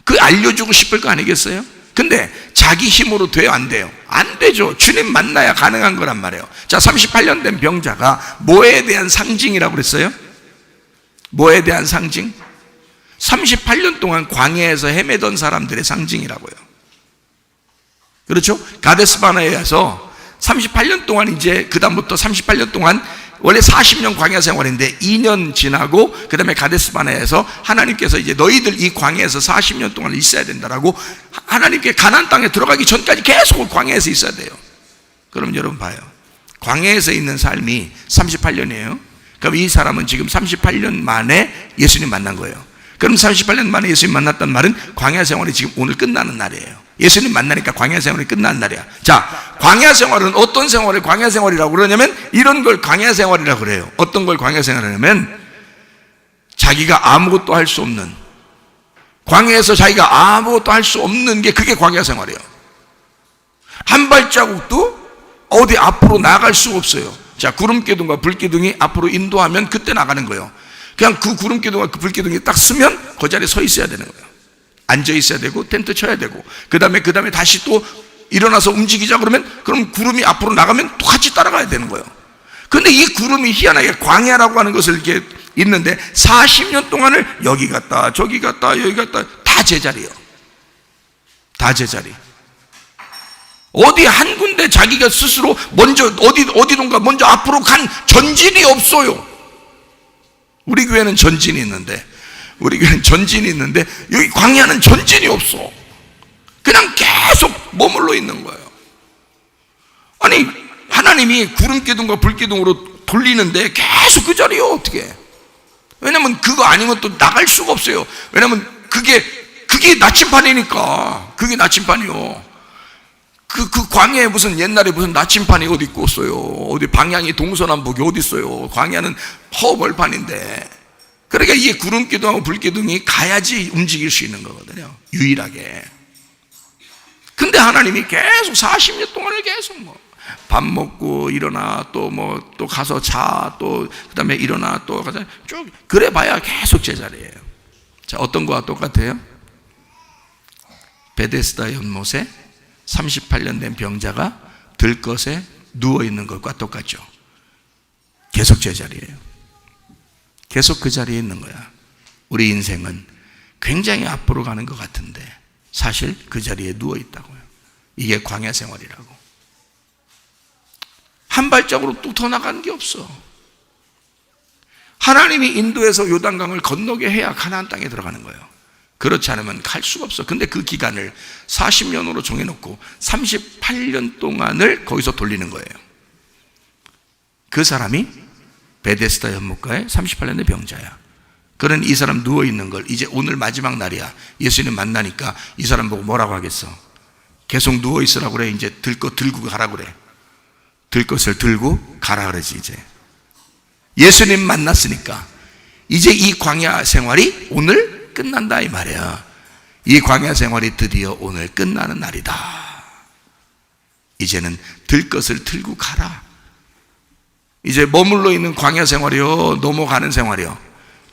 그 알려주고 싶을 거 아니겠어요? 근데 자기 힘으로 돼요, 안 돼요? 안 되죠. 주님 만나야 가능한 거란 말이에요. 자, 38년 된 병자가 뭐에 대한 상징이라고 그랬어요? 뭐에 대한 상징? 38년 동안 광야에서 헤매던 사람들의 상징이라고요. 그렇죠? 가데스바네아에서 38년 동안, 이제 그 다음부터 38년 동안, 원래 40년 광야 생활인데 2년 지나고 그 다음에 가데스바네아에서 하나님께서 이제 너희들 이 광야에서 40년 동안 있어야 된다라고, 하나님께 가나안 땅에 들어가기 전까지 계속 광야에서 있어야 돼요. 그럼 여러분 봐요, 광야에서 있는 삶이 38년이에요. 그럼 이 사람은 지금 38년 만에 예수님 만난 거예요. 그럼 38년 만에 예수님 만났단 말은 광야 생활이 지금 오늘 끝나는 날이에요. 예수님 만나니까 광야 생활이 끝나는 날이야. 자, 광야 생활은 어떤 생활을 광야 생활이라고 그러냐면 이런 걸 광야 생활이라고 그래요. 어떤 걸 광야 생활이냐면 자기가 아무것도 할 수 없는, 광야에서 자기가 아무것도 할 수 없는 게 그게 광야 생활이에요. 한 발자국도 어디 앞으로 나갈 수가 없어요. 자, 구름기둥과 불기둥이 앞으로 인도하면 그때 나가는 거예요. 그냥 그 구름기둥과 그 불기둥이 딱 서면 그 자리에 서 있어야 되는 거예요. 앉아 있어야 되고 텐트 쳐야 되고, 그 다음에 다시 또 일어나서 움직이자 그러면, 그럼 구름이 앞으로 나가면 또 같이 따라가야 되는 거예요. 그런데 이 구름이 희한하게 광야라고 하는 것을 이렇게 있는데 40년 동안을 여기 갔다 저기 갔다 여기 갔다 다 제자리요. 다 제자리. 어디 한 군데 자기가 스스로 먼저 어디론가 먼저 앞으로 간 전진이 없어요. 우리 교회는 전진이 있는데 여기 광야는 전진이 없어. 그냥 계속 머물러 있는 거예요. 아니 하나님이 구름기둥과 불기둥으로 돌리는데 계속 그 자리요. 어떻게? 왜냐면 그거 아니면 또 나갈 수가 없어요. 왜냐면 그게 나침판이니까. 그게 나침판이요. 그 광야에 무슨 옛날에 무슨 나침판이 어디 있겠어요. 어디 방향이 동서남북이 어디 있어요. 광야는 허벌판인데. 그러니까 이게 구름기둥하고 불기둥이 가야지 움직일 수 있는 거거든요. 유일하게. 근데 하나님이 계속 40년 동안을 계속 밥 먹고 일어나 또 가서 자 또 그다음에 일어나 또 가서 쭉 그래 봐야 계속 제자리예요. 자, 어떤 거와 똑같아요? 베데스다 연못에 38년 된 병자가 들것에 누워 있는 것과 똑같죠. 계속 제자리예요. 계속 그 자리에 있는 거야. 우리 인생은 굉장히 앞으로 가는 것 같은데 사실 그 자리에 누워 있다고요. 이게 광야 생활이라고. 한 발짝으로 또 더 나가는 게 없어. 하나님이 인도해서 요단강을 건너게 해야 가나안 땅에 들어가는 거예요. 그렇지 않으면 갈 수가 없어. 근데 그 기간을 40년으로 정해놓고 38년 동안을 거기서 돌리는 거예요. 그 사람이 베데스다 연못가에 38년 된 병자야. 그런 이 사람 누워있는 걸 이제 오늘 마지막 날이야. 예수님 만나니까 이 사람 보고 뭐라고 하겠어? 계속 누워있으라고 그래. 이제 들것 들고 가라 그래. 들것을 들고 가라 그러지. 이제 예수님 만났으니까 이제 이 광야 생활이 오늘 끝난다 이 말이야. 이 광야 생활이 드디어 오늘 끝나는 날이다. 이제는 들것을 들고 가라. 이제 머물러 있는 광야 생활이요, 넘어가는 생활이요,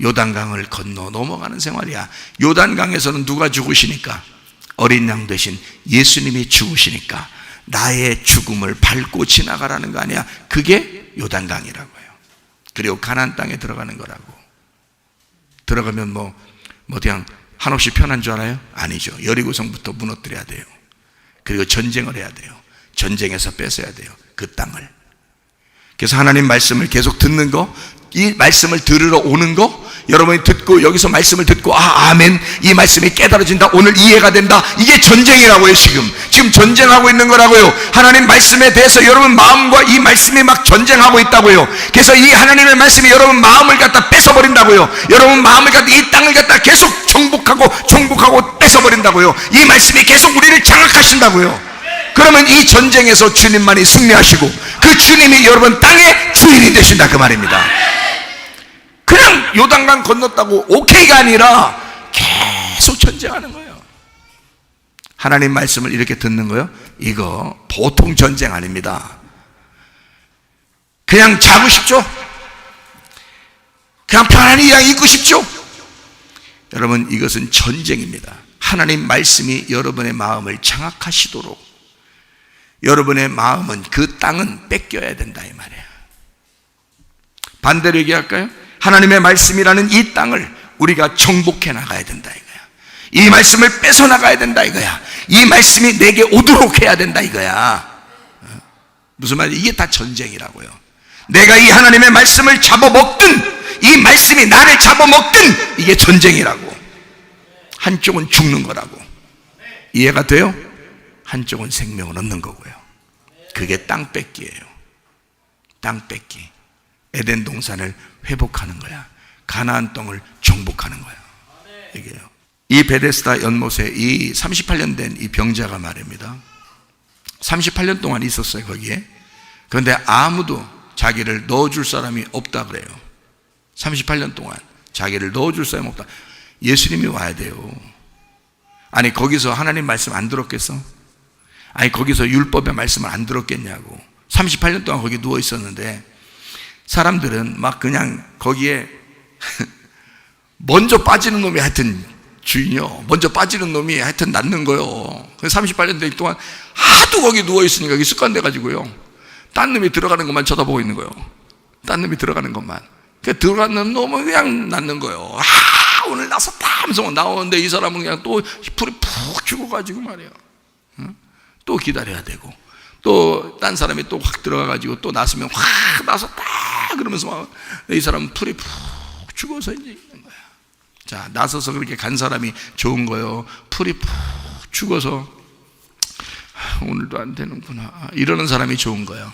요단강을 건너 넘어가는 생활이야. 요단강에서는 누가 죽으시니까? 어린 양 되신 예수님이 죽으시니까 나의 죽음을 밟고 지나가라는 거 아니야. 그게 요단강이라고요. 그리고 가나안 땅에 들어가는 거라고. 들어가면 그냥 한없이 편한 줄 알아요? 아니죠. 여리고성부터 무너뜨려야 돼요. 그리고 전쟁을 해야 돼요. 전쟁에서 뺏어야 돼요, 그 땅을. 그래서 하나님 말씀을 계속 듣는 거, 이 말씀을 들으러 오는 거, 여러분이 듣고 여기서 말씀을 듣고 아멘, 이 말씀이 깨달아진다, 오늘 이해가 된다. 이게 전쟁이라고요. 지금 전쟁하고 있는 거라고요. 하나님 말씀에 대해서 여러분 마음과 이 말씀이 막 전쟁하고 있다고요. 그래서 이 하나님의 말씀이 여러분 마음을 갖다 뺏어버린다고요. 여러분 마음을 갖다, 이 땅을 갖다 계속 정복하고 뺏어버린다고요. 이 말씀이 계속 우리를 장악하신다고요. 그러면 이 전쟁에서 주님만이 승리하시고 그 주님이 여러분 땅의 주인이 되신다 그 말입니다. 그냥 요단강 건넜다고 오케이가 아니라 계속 전쟁하는 거예요. 하나님 말씀을 이렇게 듣는 거예요. 이거 보통 전쟁 아닙니다. 그냥 자고 싶죠? 그냥 편안히 그냥 있고 싶죠? 여러분, 이것은 전쟁입니다. 하나님 말씀이 여러분의 마음을 장악하시도록 여러분의 마음은, 그 땅은 뺏겨야 된다 이 말이에요. 반대로 얘기할까요? 하나님의 말씀이라는 이 땅을 우리가 정복해 나가야 된다 이거야. 이 말씀을 뺏어 나가야 된다 이거야. 이 말씀이 내게 오도록 해야 된다 이거야. 무슨 말이야? 이게 다 전쟁이라고요. 내가 이 하나님의 말씀을 잡아먹든 이 말씀이 나를 잡아먹든 이게 전쟁이라고. 한쪽은 죽는 거라고. 이해가 돼요? 한쪽은 생명을 얻는 거고요. 그게 땅 뺏기예요. 땅 뺏기. 에덴 동산을 회복하는 거야. 가나안 땅을 정복하는 거야. 이게요. 이 베데스다 연못에 이 38년 된 이 병자가 말입니다. 38년 동안 있었어요 거기에. 그런데 아무도 자기를 넣어줄 사람이 없다 그래요. 38년 동안 자기를 넣어줄 사람이 없다. 예수님이 와야 돼요. 아니 거기서 하나님 말씀 안 들었겠어? 아니 거기서 율법의 말씀을 안 들었겠냐고. 38년 동안 거기 누워 있었는데 사람들은 막 그냥 거기에 먼저 빠지는 놈이 하여튼 주인이요, 먼저 빠지는 놈이 하여튼 낫는 거요. 38년 동안 하도 거기 누워 있으니까 그게 습관돼 가지고요, 딴 놈이 들어가는 것만 쳐다보고 있는 거예요. 딴 놈이 들어가는 것만. 들어갔는데 너무 그냥 낫는 거예요. 오늘 나섰다 하면서 나오는데 이 사람은 그냥 또 불이 푹 죽어가지고 말이에요. 또 기다려야 되고, 또 딴 사람이 또 확 들어가가지고 또 나서면 확 나섰다 그러면서 막 이 사람은 불이 푹 죽어서 이제 있는 거야. 자, 나서서 그렇게 간 사람이 좋은 거예요? 풀이 푹 죽어서 오늘도 안 되는구나 이러는 사람이 좋은 거예요?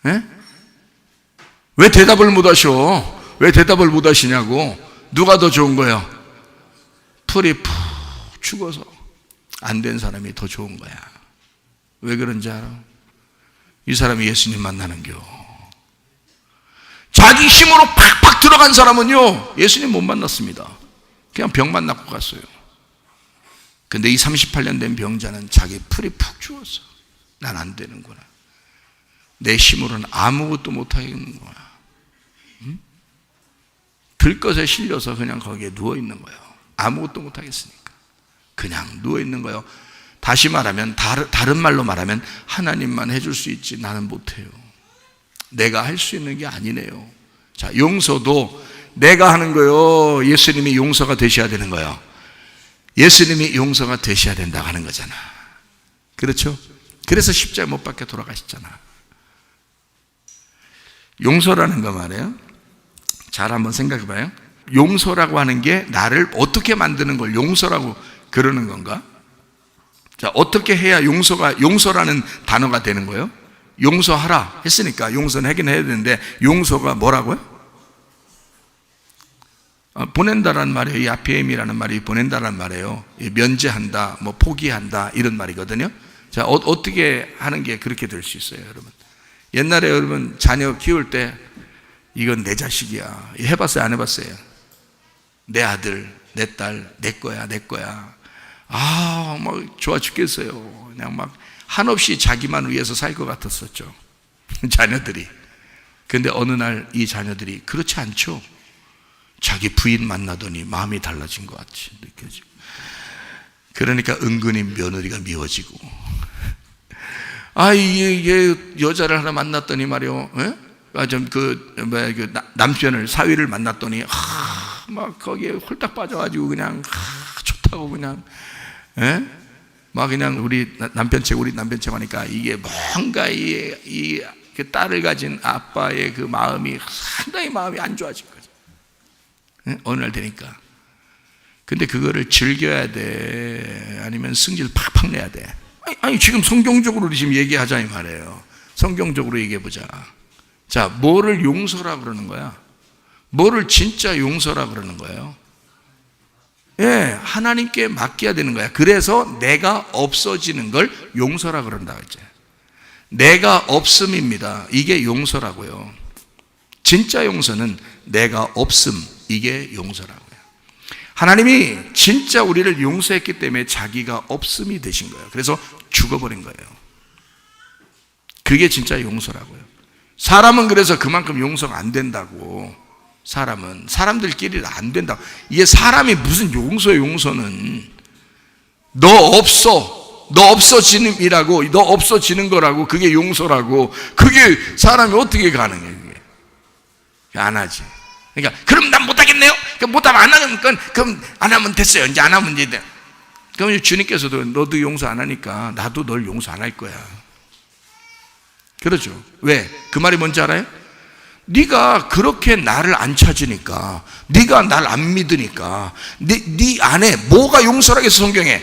예? 왜 대답을 못 하셔? 왜 대답을 못 하시냐고? 누가 더 좋은 거예요? 풀이 푹 죽어서 안 된 사람이 더 좋은 거야. 왜 그런지 알아? 이 사람이 예수님 만나는겨. 자기 힘으로 팍팍 들어간 사람은요, 예수님 못 만났습니다. 그냥 병만 낫고 갔어요. 근데 이 38년 된 병자는 자기 풀이 푹 죽었어. 난 안 되는구나. 내 힘으로는 아무것도 못하겠는 거야. 들것에 실려서 그냥 거기에 누워있는 거예요. 아무것도 못하겠으니까 그냥 누워있는 거예요. 다시 말하면, 다른 말로 말하면 하나님만 해줄 수 있지 나는 못해요. 내가 할 수 있는 게 아니네요. 자, 용서도 내가 하는 거요. 예수님이 용서가 되셔야 되는 거예요. 예수님이 용서가 되셔야 된다고 하는 거잖아. 그렇죠? 그래서 십자가 못 박혀 돌아가셨잖아. 용서라는 거 말이에요. 잘 한번 생각해 봐요. 용서라고 하는 게 나를 어떻게 만드는 걸 용서라고 그러는 건가? 자, 어떻게 해야 용서라는 단어가 되는 거예요? 용서하라 했으니까 용서는 하긴 해야 되는데, 용서가 뭐라고요? 보낸다라는 말이에요. 이 아피엠이라는 말이 보낸다라는 말이에요. 면제한다, 뭐 포기한다 이런 말이거든요. 자, 어떻게 하는 게 그렇게 될 수 있어요, 여러분? 옛날에 여러분 자녀 키울 때 이건 내 자식이야 해봤어요, 안 해봤어요? 내 아들, 내 딸, 내 거야, 내 거야. 막 좋아 죽겠어요. 그냥 막 한없이 자기만 위해서 살 것 같았었죠, 자녀들이. 근데 어느 날 이 자녀들이 그렇지 않죠. 자기 부인 만나더니 마음이 달라진 것 같이 느껴지고, 그러니까 은근히 며느리가 미워지고, 이게 여자를 하나 만났더니 말이요, 남편을, 사위를 만났더니 막 거기에 홀딱 빠져가지고 그냥 좋다고 그냥, 막 그냥 우리 남편 책 하니까 이게 뭔가 이 딸을 가진 아빠의 그 마음이 상당히 마음이 안 좋아진 거죠. 어느 날 되니까. 근데 그거를 즐겨야 돼? 아니면 승질 팍팍 내야 돼? 아니 지금 성경적으로 지금 얘기하자 이 말이에요. 성경적으로 얘기해보자. 자, 뭐를 용서라 그러는 거야? 뭐를 진짜 용서라 그러는 거예요? 예, 하나님께 맡겨야 되는 거야. 그래서 내가 없어지는 걸 용서라 그런다 이제. 내가 없음입니다. 이게 용서라고요. 진짜 용서는 내가 없음, 이게 용서라고요. 하나님이 진짜 우리를 용서했기 때문에 자기가 없음이 되신 거예요. 그래서 죽어버린 거예요. 그게 진짜 용서라고요. 사람은 그래서 그만큼 용서가 안 된다고. 사람들끼리 안 된다고. 이게 사람이 무슨 용서는 너 없어짐이라고, 너 없어지는 거라고, 그게 용서라고. 그게 사람이 어떻게 가능해? 그게 안 하지. 그러니까 그럼 난 못하겠네요. 못하면 안 하면 그럼 안 하면 됐어요. 이제 안 하면 이제. 그럼 주님께서도 너도 용서 안 하니까 나도 널 용서 안 할 거야. 그렇죠? 왜? 그 말이 뭔지 알아요? 네가 그렇게 나를 안 찾으니까, 네가 날 안 믿으니까, 네 안에 뭐가 용서라겠어? 성경에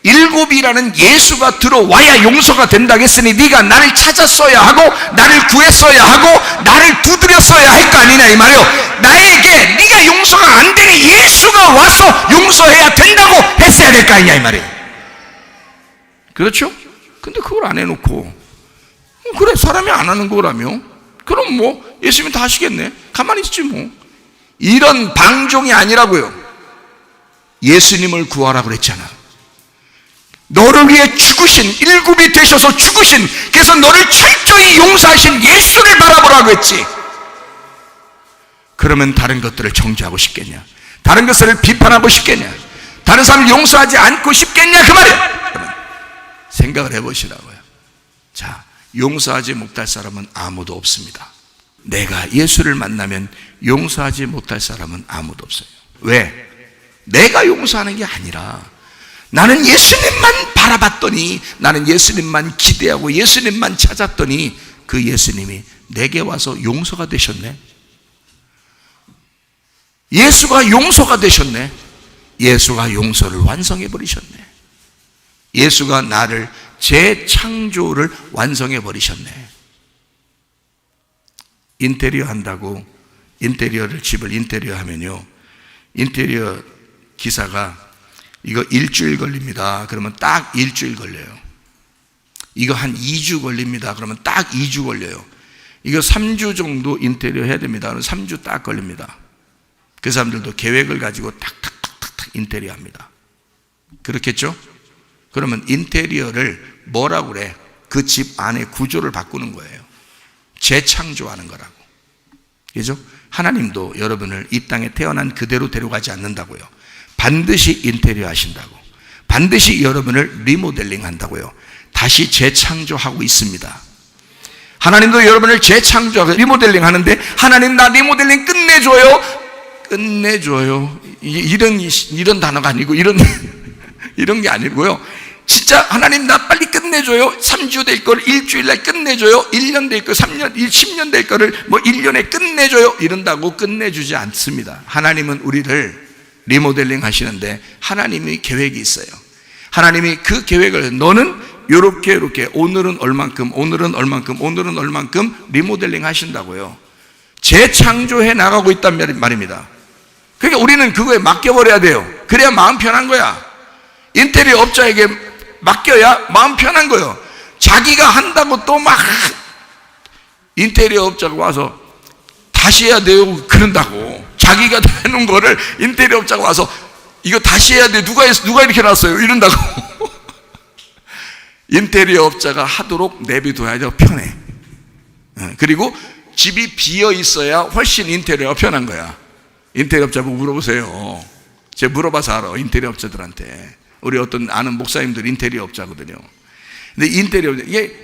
7이라는 예수가 들어와야 용서가 된다고 했으니, 네가 나를 찾았어야 하고 나를 구했어야 하고 나를 두드렸어야 할 거 아니냐 이 말이요. 나에게 네가 용서가 안 되니 예수가 와서 용서해야 된다고 했어야 될 거 아니냐 이 말이에요. 그렇죠? 근데 그걸 안 해놓고, 그래 사람이 안 하는 거라며, 그럼 뭐 예수님이 다 하시겠네, 가만히 있지 뭐. 이런 방종이 아니라고요. 예수님을 구하라 그랬잖아. 너를 위해 죽으신, 7이 되셔서 죽으신, 그래서 너를 철저히 용서하신 예수를 바라보라고 했지. 그러면 다른 것들을 정죄하고 싶겠냐? 다른 것을 비판하고 싶겠냐? 다른 사람을 용서하지 않고 싶겠냐? 그 말이에요. 생각을 해보시라고요. 자, 용서하지 못할 사람은 아무도 없습니다. 내가 예수를 만나면 용서하지 못할 사람은 아무도 없어요. 왜? 내가 용서하는 게 아니라 나는 예수님만 바라봤더니, 나는 예수님만 기대하고 예수님만 찾았더니 그 예수님이 내게 와서 용서가 되셨네. 예수가 용서가 되셨네. 예수가 용서를 완성해 버리셨네. 예수가 나를 재창조를 완성해 버리셨네. 인테리어 한다고 집을 인테리어 하면요, 인테리어 기사가 이거 일주일 걸립니다. 그러면 딱 일주일 걸려요. 이거 한 2주 걸립니다. 그러면 딱 2주 걸려요. 이거 3주 정도 인테리어 해야 됩니다. 그러면 3주 딱 걸립니다. 그 사람들도 계획을 가지고 탁탁탁탁 인테리어 합니다. 그렇겠죠? 그러면 인테리어를 뭐라고 그래? 그 집 안에 구조를 바꾸는 거예요. 재창조하는 거라고. 그죠? 하나님도 여러분을 이 땅에 태어난 그대로 데려가지 않는다고요. 반드시 인테리어 하신다고. 반드시 여러분을 리모델링 한다고요. 다시 재창조하고 있습니다. 하나님도 여러분을 재창조하고 리모델링 하는데, 하나님 나 리모델링 끝내줘요. 끝내줘요. 이런 단어가 아니고 이런 게 아니고요. 진짜 하나님 나 빨리 끝내줘요. 3주 될 걸 일주일날 끝내줘요. 1년 될 걸 3년, 10년 될 거를 뭐 1년에 끝내줘요. 이런다고 끝내주지 않습니다. 하나님은 우리를 리모델링 하시는데 하나님이 계획이 있어요. 하나님이 그 계획을, 너는 요렇게 오늘은 얼만큼, 오늘은 얼만큼, 오늘은 얼만큼 리모델링 하신다고요. 재창조해 나가고 있단 말입니다. 그러니까 우리는 그거에 맡겨버려야 돼요. 그래야 마음 편한 거야. 인테리어 업자에게 맡겨야 마음 편한 거예요. 자기가 한다고 또 막 인테리어 업자가 와서 다시 해야 돼요 그런다고. 자기가 다 해놓은 거를 인테리어 업자가 와서 이거 다시 해야 돼, 누가 이렇게 놨어요 이런다고. 인테리어 업자가 하도록 내비둬야죠. 편해. 그리고 집이 비어 있어야 훨씬 인테리어가 편한 거야. 인테리어 업자 보고 물어보세요. 제가 물어봐서 알아. 인테리어 업자들한테. 우리 어떤 아는 목사님들 인테리어 업자거든요. 근데 인테리어,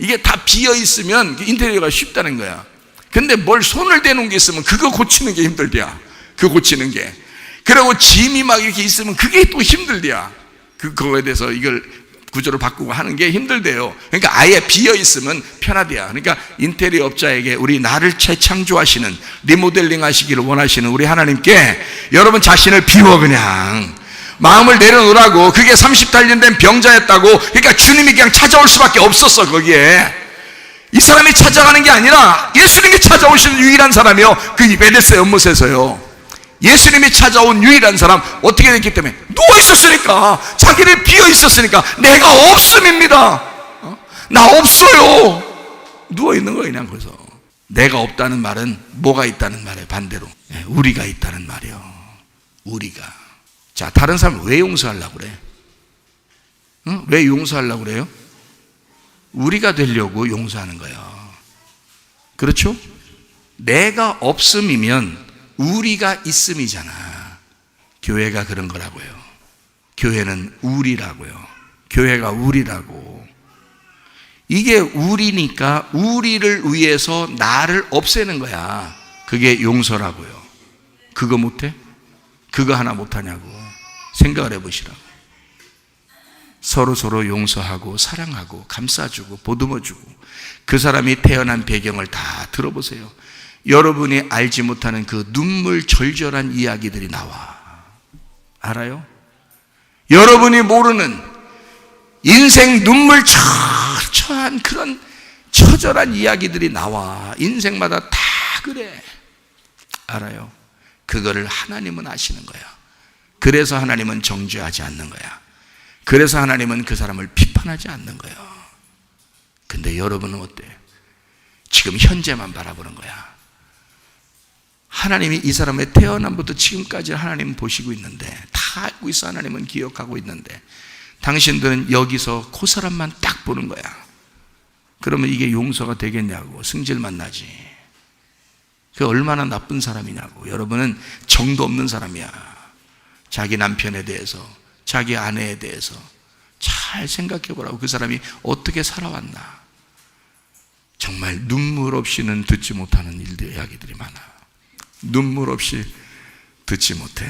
이게 다 비어 있으면 인테리어가 쉽다는 거야. 근데 뭘 손을 대는 게 있으면 그거 고치는 게 힘들대야. 그거 고치는 게. 그리고 짐이 막 이렇게 있으면 그게 또 힘들대야. 그거에 대해서 이걸 구조를 바꾸고 하는 게 힘들대요. 그러니까 아예 비어 있으면 편하대야. 그러니까 인테리어 업자에게 우리 나를 재창조하시는, 리모델링 하시기를 원하시는 우리 하나님께 여러분 자신을 비워 그냥 마음을 내려놓으라고. 그게 30달 된 병자였다고. 그러니까 주님이 그냥 찾아올 수밖에 없었어. 거기에 이 사람이 찾아가는 게 아니라 예수님이 찾아오시는 유일한 사람이요, 그 베데스다 연못에서요. 예수님이 찾아온 유일한 사람. 어떻게 됐기 때문에? 누워 있었으니까. 자기를 비어 있었으니까. 내가 없음입니다. 나 없어요. 누워 있는 거예요 그냥. 거기서 내가 없다는 말은 뭐가 있다는 말이에요. 반대로 우리가 있다는 말이에요. 우리가. 자, 다른 사람 왜 용서하려고 그래? 왜 용서하려고 그래요? 우리가 되려고 용서하는 거예요. 그렇죠? 내가 없음이면 우리가 있음이잖아. 교회가 그런 거라고요. 교회는 우리라고요. 교회가 우리라고. 이게 우리니까 우리를 위해서 나를 없애는 거야. 그게 용서라고요. 그거 못해? 그거 하나 못하냐고. 생각을 해보시라고. 서로 용서하고 사랑하고 감싸주고 보듬어주고. 그 사람이 태어난 배경을 다 들어보세요. 여러분이 알지 못하는 그 눈물 절절한 이야기들이 나와. 알아요? 여러분이 모르는 인생 눈물 철철한 그런 처절한 이야기들이 나와. 인생마다 다 그래. 알아요? 그거를 하나님은 아시는 거야. 그래서 하나님은 정죄하지 않는 거야. 그래서 하나님은 그 사람을 비판하지 않는 거야. 근데 여러분은 어때? 지금 현재만 바라보는 거야. 하나님이 이 사람의 태어남부터 지금까지 하나님은 보시고 있는데, 다 알고 있어. 하나님은 기억하고 있는데 당신들은 여기서 그 사람만 딱 보는 거야. 그러면 이게 용서가 되겠냐고. 승질만 나지. 그 얼마나 나쁜 사람이냐고. 여러분은 정도 없는 사람이야. 자기 남편에 대해서, 자기 아내에 대해서 잘 생각해 보라고. 그 사람이 어떻게 살아왔나. 정말 눈물 없이는 듣지 못하는 일들, 이야기들이 많아. 눈물 없이 듣지 못해.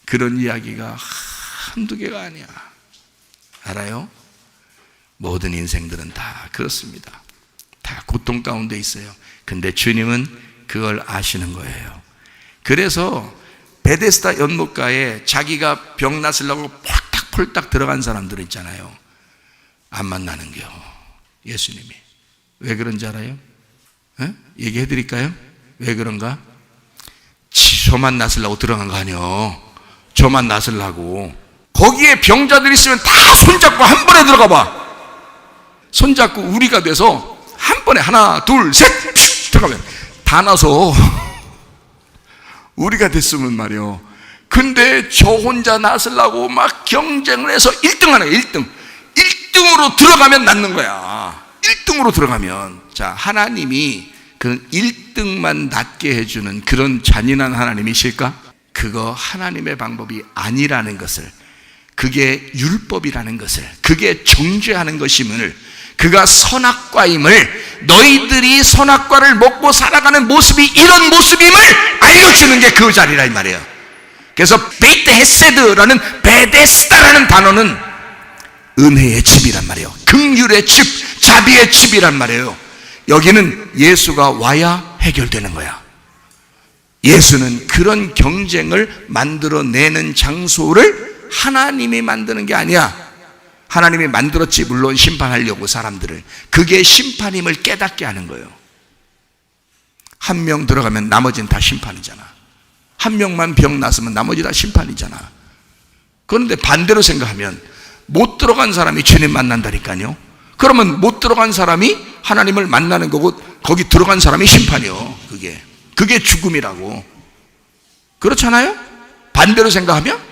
그런 이야기가 한두 개가 아니야. 알아요? 모든 인생들은 다 그렇습니다. 다 고통 가운데 있어요. 근데 주님은 그걸 아시는 거예요. 그래서 베데스다 연못가에 자기가 병 낫으려고 폴딱폴딱 들어간 사람들 있잖아요. 안 만나는겨, 예수님이. 왜 그런지 알아요? 얘기해 드릴까요? 왜 그런가? 저만 낫으려고 들어간 거 아니요. 저만 낫으려고. 거기에 병자들 있으면 다 손잡고 한 번에 들어가 봐. 손잡고 우리가 돼서 한 번에 하나 둘 셋 들어가면 다 나서 우리가 됐으면 말이요. 근데 저 혼자 낫으려고 막 경쟁을 해서 1등 하는 거야. 1등으로 들어가면 낫는 거야. 1등으로 들어가면. 자, 하나님이 그 1등만 낫게 해주는 그런 잔인한 하나님이실까? 그거 하나님의 방법이 아니라는 것을, 그게 율법이라는 것을, 그게 정죄하는 것임을, 그가 선악과임을, 너희들이 선악과를 먹고 살아가는 모습이 이런 모습임을 알려주는 게 그 자리라 이 말이에요. 그래서 베이트 헤세드라는 베데스다라는 단어는 은혜의 집이란 말이에요. 긍휼의 집, 자비의 집이란 말이에요. 여기는 예수가 와야 해결되는 거야. 예수는 그런 경쟁을 만들어내는 장소를 하나님이 만드는 게 아니야. 하나님이 만들었지, 물론 심판하려고 사람들을. 그게 심판임을 깨닫게 하는 거예요. 한 명 들어가면 나머지는 다 심판이잖아. 한 명만 병 났으면 나머지 다 심판이잖아. 그런데 반대로 생각하면 못 들어간 사람이 주님 만난다니까요. 그러면 못 들어간 사람이 하나님을 만나는 거고, 거기 들어간 사람이 심판이요. 그게 죽음이라고. 그렇잖아요? 반대로 생각하면?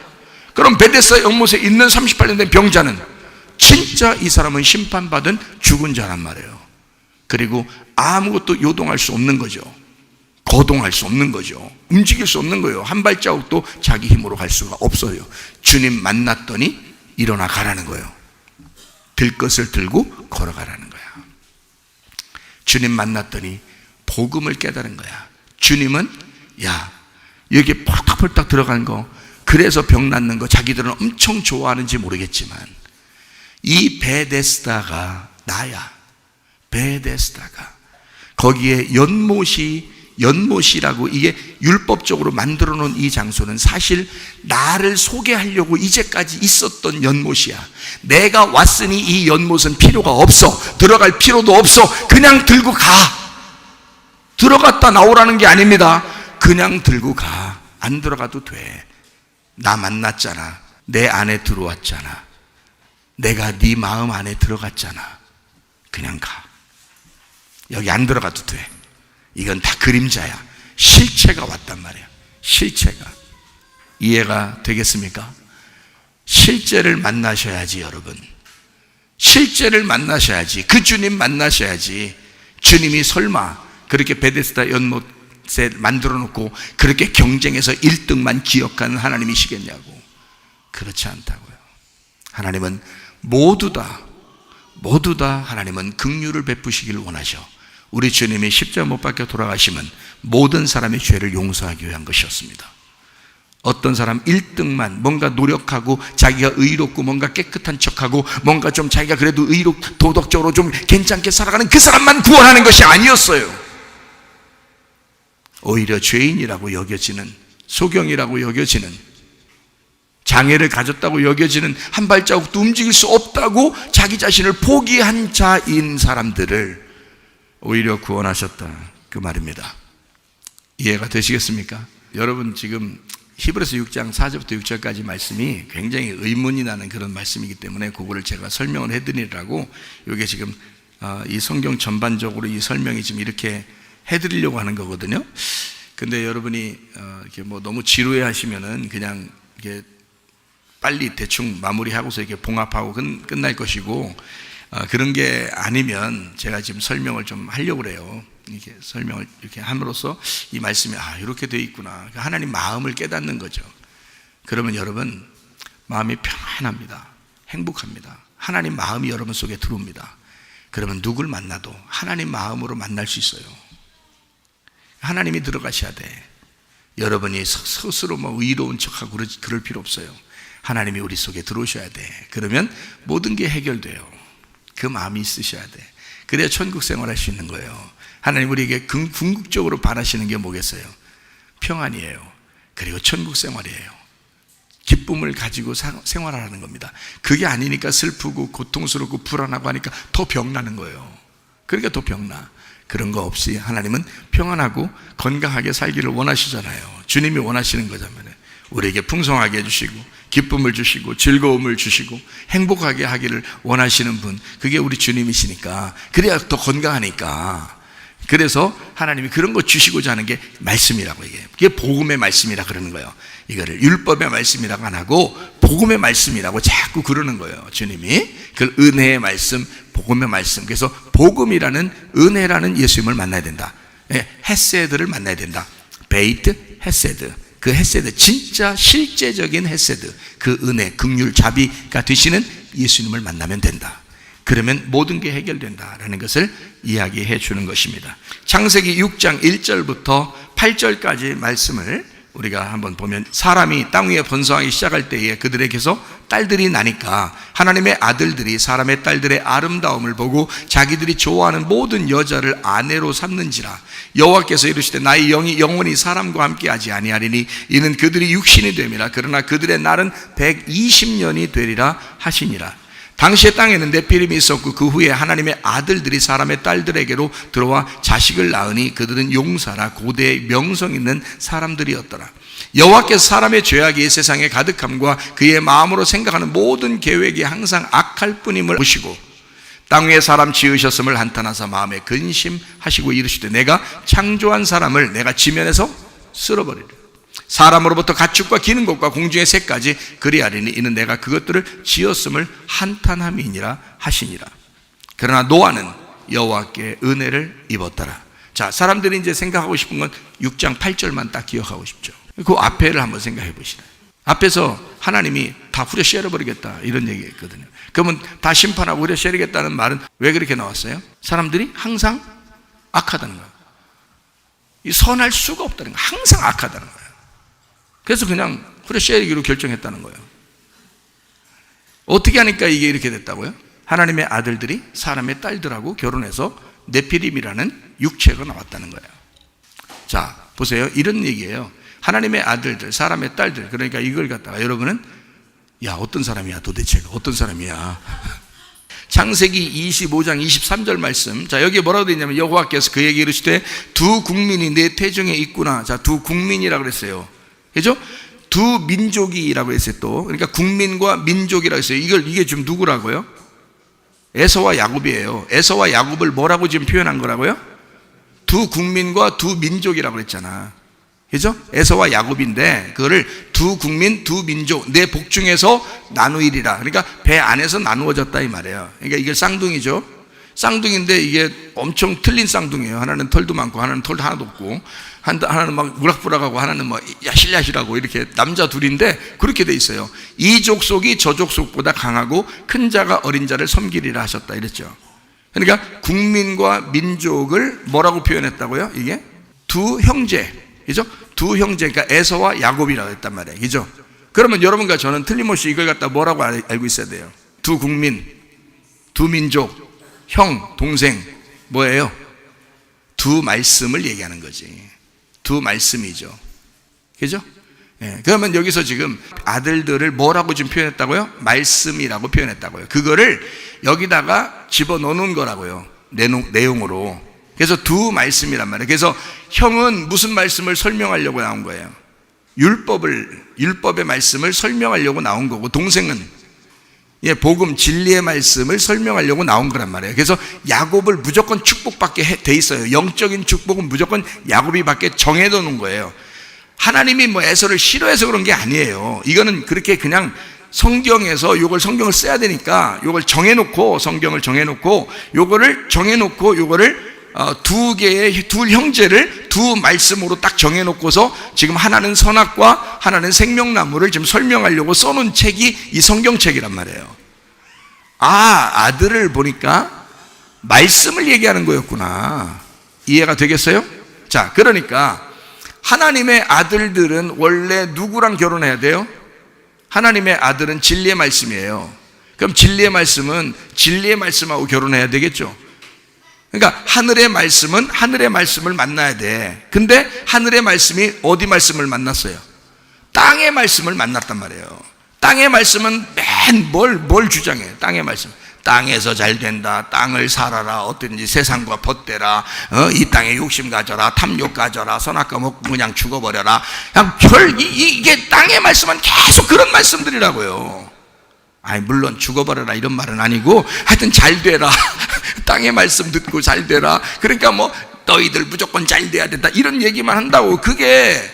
그럼 베데스다 연못에 있는 38년 된 병자는 진짜 이 사람은 심판받은 죽은 자란 말이에요. 그리고 아무것도 요동할 수 없는 거죠. 거동할 수 없는 거죠. 움직일 수 없는 거예요. 한 발자국도 자기 힘으로 갈 수가 없어요. 주님 만났더니 일어나 가라는 거예요. 들 것을 들고 걸어가라는 거야. 주님 만났더니 복음을 깨달은 거야. 주님은 야, 여기 펄딱펄딱 들어간 거, 그래서 병 낫는 거 자기들은 엄청 좋아하는지 모르겠지만 이 베데스다가 나야. 베데스다가 거기에 연못이라고, 이게 율법적으로 만들어 놓은 이 장소는 사실 나를 소개하려고 이제까지 있었던 연못이야. 내가 왔으니 이 연못은 필요가 없어. 들어갈 필요도 없어. 그냥 들고 가. 들어갔다 나오라는 게 아닙니다. 그냥 들고 가. 안 들어가도 돼. 나 만났잖아. 내 안에 들어왔잖아. 내가 네 마음 안에 들어갔잖아. 그냥 가. 여기 안 들어가도 돼. 이건 다 그림자야. 실체가 왔단 말이야. 실체가. 이해가 되겠습니까? 실제를 만나셔야지, 여러분. 실제를 만나셔야지. 그 주님 만나셔야지. 주님이 설마 그렇게 베데스다 연못에 만들어 놓고 그렇게 경쟁해서 1등만 기억하는 하나님이시겠냐고. 그렇지 않다고요. 하나님은 모두 다 하나님은 긍휼을 베푸시기를 원하셔. 우리 주님이 십자가 못 박혀 돌아가심은 모든 사람의 죄를 용서하기 위한 것이었습니다. 어떤 사람 1등만 뭔가 노력하고 자기가 의롭고 뭔가 깨끗한 척하고 뭔가 좀 자기가 그래도 도덕적으로 좀 괜찮게 살아가는 그 사람만 구원하는 것이 아니었어요. 오히려 죄인이라고 여겨지는, 소경이라고 여겨지는, 장애를 가졌다고 여겨지는, 한 발자국도 움직일 수 없다고 자기 자신을 포기한 자인 사람들을 오히려 구원하셨다, 그 말입니다. 이해가 되시겠습니까? 여러분, 지금 히브리서 6장 4절부터 6절까지 말씀이 굉장히 의문이 나는 그런 말씀이기 때문에 그거를 제가 설명을 해드리려고, 이게 지금 이 성경 전반적으로 이 설명이 지금 이렇게 해드리려고 하는 거거든요. 근데 여러분이 이렇게 뭐 너무 지루해 하시면은 그냥 이렇게 빨리 대충 마무리하고서 이렇게 봉합하고 끝날 것이고, 그런 게 아니면 제가 지금 설명을 좀 하려고 그래요. 이렇게 설명을 이렇게 함으로써 이 말씀이 이렇게 돼 있구나. 하나님 마음을 깨닫는 거죠. 그러면 여러분 마음이 평안합니다. 행복합니다. 하나님 마음이 여러분 속에 들어옵니다. 그러면 누굴 만나도 하나님 마음으로 만날 수 있어요. 하나님이 들어가셔야 돼. 여러분이 스스로 의로운 척하고 그럴 필요 없어요. 하나님이 우리 속에 들어오셔야 돼. 그러면 모든 게 해결돼요. 그 마음이 있으셔야 돼. 그래야 천국 생활할 수 있는 거예요. 하나님 우리에게 궁극적으로 바라시는 게 뭐겠어요? 평안이에요. 그리고 천국 생활이에요. 기쁨을 가지고 생활하는 겁니다. 그게 아니니까 슬프고 고통스럽고 불안하고 하니까 더 병나는 거예요. 그러니까 더 병나. 그런 거 없이 하나님은 평안하고 건강하게 살기를 원하시잖아요. 주님이 원하시는 거잖아요. 우리에게 풍성하게 해주시고 기쁨을 주시고 즐거움을 주시고 행복하게 하기를 원하시는 분, 그게 우리 주님이시니까, 그래야 더 건강하니까. 그래서 하나님이 그런 거 주시고자 하는 게 말씀이라고 얘기해요. 그게 복음의 말씀이라 그러는 거예요. 이거를 율법의 말씀이라고 안 하고 복음의 말씀이라고 자꾸 그러는 거예요. 주님이 그 은혜의 말씀, 복음의 말씀. 그래서 복음이라는, 은혜라는 예수님을 만나야 된다. 헤세드를 만나야 된다. 베이트 헤세드. 그 헤세드, 진짜 실제적인 헤세드, 그 은혜, 긍휼, 자비가 되시는 예수님을 만나면 된다. 그러면 모든 게 해결된다라는 것을 이야기해 주는 것입니다. 창세기 6장 1절부터 8절까지 말씀을 우리가 한번 보면, 사람이 땅 위에 번성하기 시작할 때에 그들에게서 딸들이 나니까 하나님의 아들들이 사람의 딸들의 아름다움을 보고 자기들이 좋아하는 모든 여자를 아내로 삼는지라. 여호와께서 이르시되 나의 영이 영원히 사람과 함께하지 아니하리니 이는 그들이 육신이 됨이라. 그러나 그들의 날은 120년이 되리라 하시니라. 당시의 땅에는 네피림이 있었고 그 후에 하나님의 아들들이 사람의 딸들에게로 들어와 자식을 낳으니 그들은 용사라 고대의 명성 있는 사람들이었더라. 여호와께서 사람의 죄악이 세상에 가득함과 그의 마음으로 생각하는 모든 계획이 항상 악할 뿐임을 보시고 땅 위에 사람 지으셨음을 한탄하사 마음에 근심하시고 이르시되 내가 창조한 사람을 내가 지면에서 쓸어버리리라. 사람으로부터 가축과 기는 것과 공중의 새까지 그리하리니 이는 내가 그것들을 지었음을 한탄함이니라 하시니라. 그러나 노아는 여호와께 은혜를 입었더라. 자, 사람들이 이제 생각하고 싶은 건 6장 8절만 딱 기억하고 싶죠. 그 앞에를 한번 생각해 보시라. 앞에서 하나님이 다 후려 씌워버리겠다 이런 얘기했거든요. 그러면 다 심판하고 후려 씌워버리겠다는 말은 왜 그렇게 나왔어요? 사람들이 항상 악하다는 거예요. 선할 수가 없다는 거예요. 항상 악하다는 거예요. 그래서 그냥 후려 씌워버리기로 결정했다는 거예요. 어떻게 하니까 이게 이렇게 됐다고요? 하나님의 아들들이 사람의 딸들하고 결혼해서 네피림이라는 육체가 나왔다는 거예요. 자, 보세요. 이런 얘기예요. 하나님의 아들들, 사람의 딸들. 그러니까 이걸 갖다가 여러분은, 야, 어떤 사람이야 도대체가? 어떤 사람이야? 창세기 25장 23절 말씀. 자, 여기에 뭐라고 되어 있냐면 여호와께서 그에게 이르시되 두 국민이 내 태중에 있구나. 자, 두 국민이라고 그랬어요. 그죠? 두 민족이라고 했어요. 또 그러니까 국민과 민족이라고 했어요. 이게 지금 누구라고요? 에서와 야곱이에요. 에서와 야곱을 뭐라고 지금 표현한 거라고요? 두 국민과 두 민족이라고 그랬잖아. 그죠? 에서와 야곱인데 그거를 두 국민, 두 민족, 내 복중에서 나누이리라. 그러니까 배 안에서 나누어졌다 이 말이에요. 그러니까 이게 쌍둥이죠. 쌍둥이인데 이게 엄청 틀린 쌍둥이에요. 하나는 털도 많고 하나는 털도 하나도 없고, 하나는 막 우락부락하고 하나는 막 야실야실하고 이렇게 남자 둘인데 그렇게 돼 있어요. 이 족속이 저 족속보다 강하고 큰 자가 어린 자를 섬기리라 하셨다 이랬죠. 그러니까 국민과 민족을 뭐라고 표현했다고요? 이게 두 형제, 그죠? 두 형제, 그러니까 에서와 야곱이라고 했단 말이에요. 그죠? 그러면 여러분과 저는 틀림없이 이걸 갖다 뭐라고 알고 있어야 돼요? 두 국민, 두 민족, 형, 동생, 뭐예요? 두 말씀을 얘기하는 거지. 두 말씀이죠. 그죠? 그러면 여기서 지금 아들들을 뭐라고 지금 표현했다고요? 말씀이라고 표현했다고요. 그거를 여기다가 집어넣는 거라고요. 내용으로. 그래서 두 말씀이란 말이에요. 그래서 형은 무슨 말씀을 설명하려고 나온 거예요? 율법의 말씀을 설명하려고 나온 거고, 동생은 복음, 진리의 말씀을 설명하려고 나온 거란 말이에요. 그래서 야곱을 무조건 축복받게 돼 있어요. 영적인 축복은 무조건 야곱이 받게 정해져 놓은 거예요. 하나님이 뭐 에서를 싫어해서 그런 게 아니에요. 이거는 그렇게 그냥 성경에서 요걸 성경을 써야 되니까 요걸 정해놓고, 성경을 정해놓고 요거를 정해놓고 요거를 두 형제를 두 말씀으로 딱 정해놓고서 지금 하나는 선악과 하나는 생명나무를 지금 설명하려고 써놓은 책이 이 성경책이란 말이에요. 아들을 보니까 말씀을 얘기하는 거였구나. 이해가 되겠어요? 자, 그러니까 하나님의 아들들은 원래 누구랑 결혼해야 돼요? 하나님의 아들은 진리의 말씀이에요. 그럼 진리의 말씀은 진리의 말씀하고 결혼해야 되겠죠. 그러니까 하늘의 말씀은 하늘의 말씀을 만나야 돼. 근데 하늘의 말씀이 어디 말씀을 만났어요? 땅의 말씀을 만났단 말이에요. 땅의 말씀은 맨 뭘 주장해? 땅의 말씀. 땅에서 잘 된다. 땅을 살아라. 어떤지 세상과 벗대라. 이 땅에 욕심 가져라. 탐욕 가져라. 선악과 먹고 그냥 죽어버려라. 그냥 이게 땅의 말씀은 계속 그런 말씀들이라고요. 아니, 물론 죽어버려라 이런 말은 아니고 하여튼 잘 되라. 땅의 말씀 듣고 잘 되라. 그러니까 뭐 너희들 무조건 잘 돼야 된다 이런 얘기만 한다고. 그게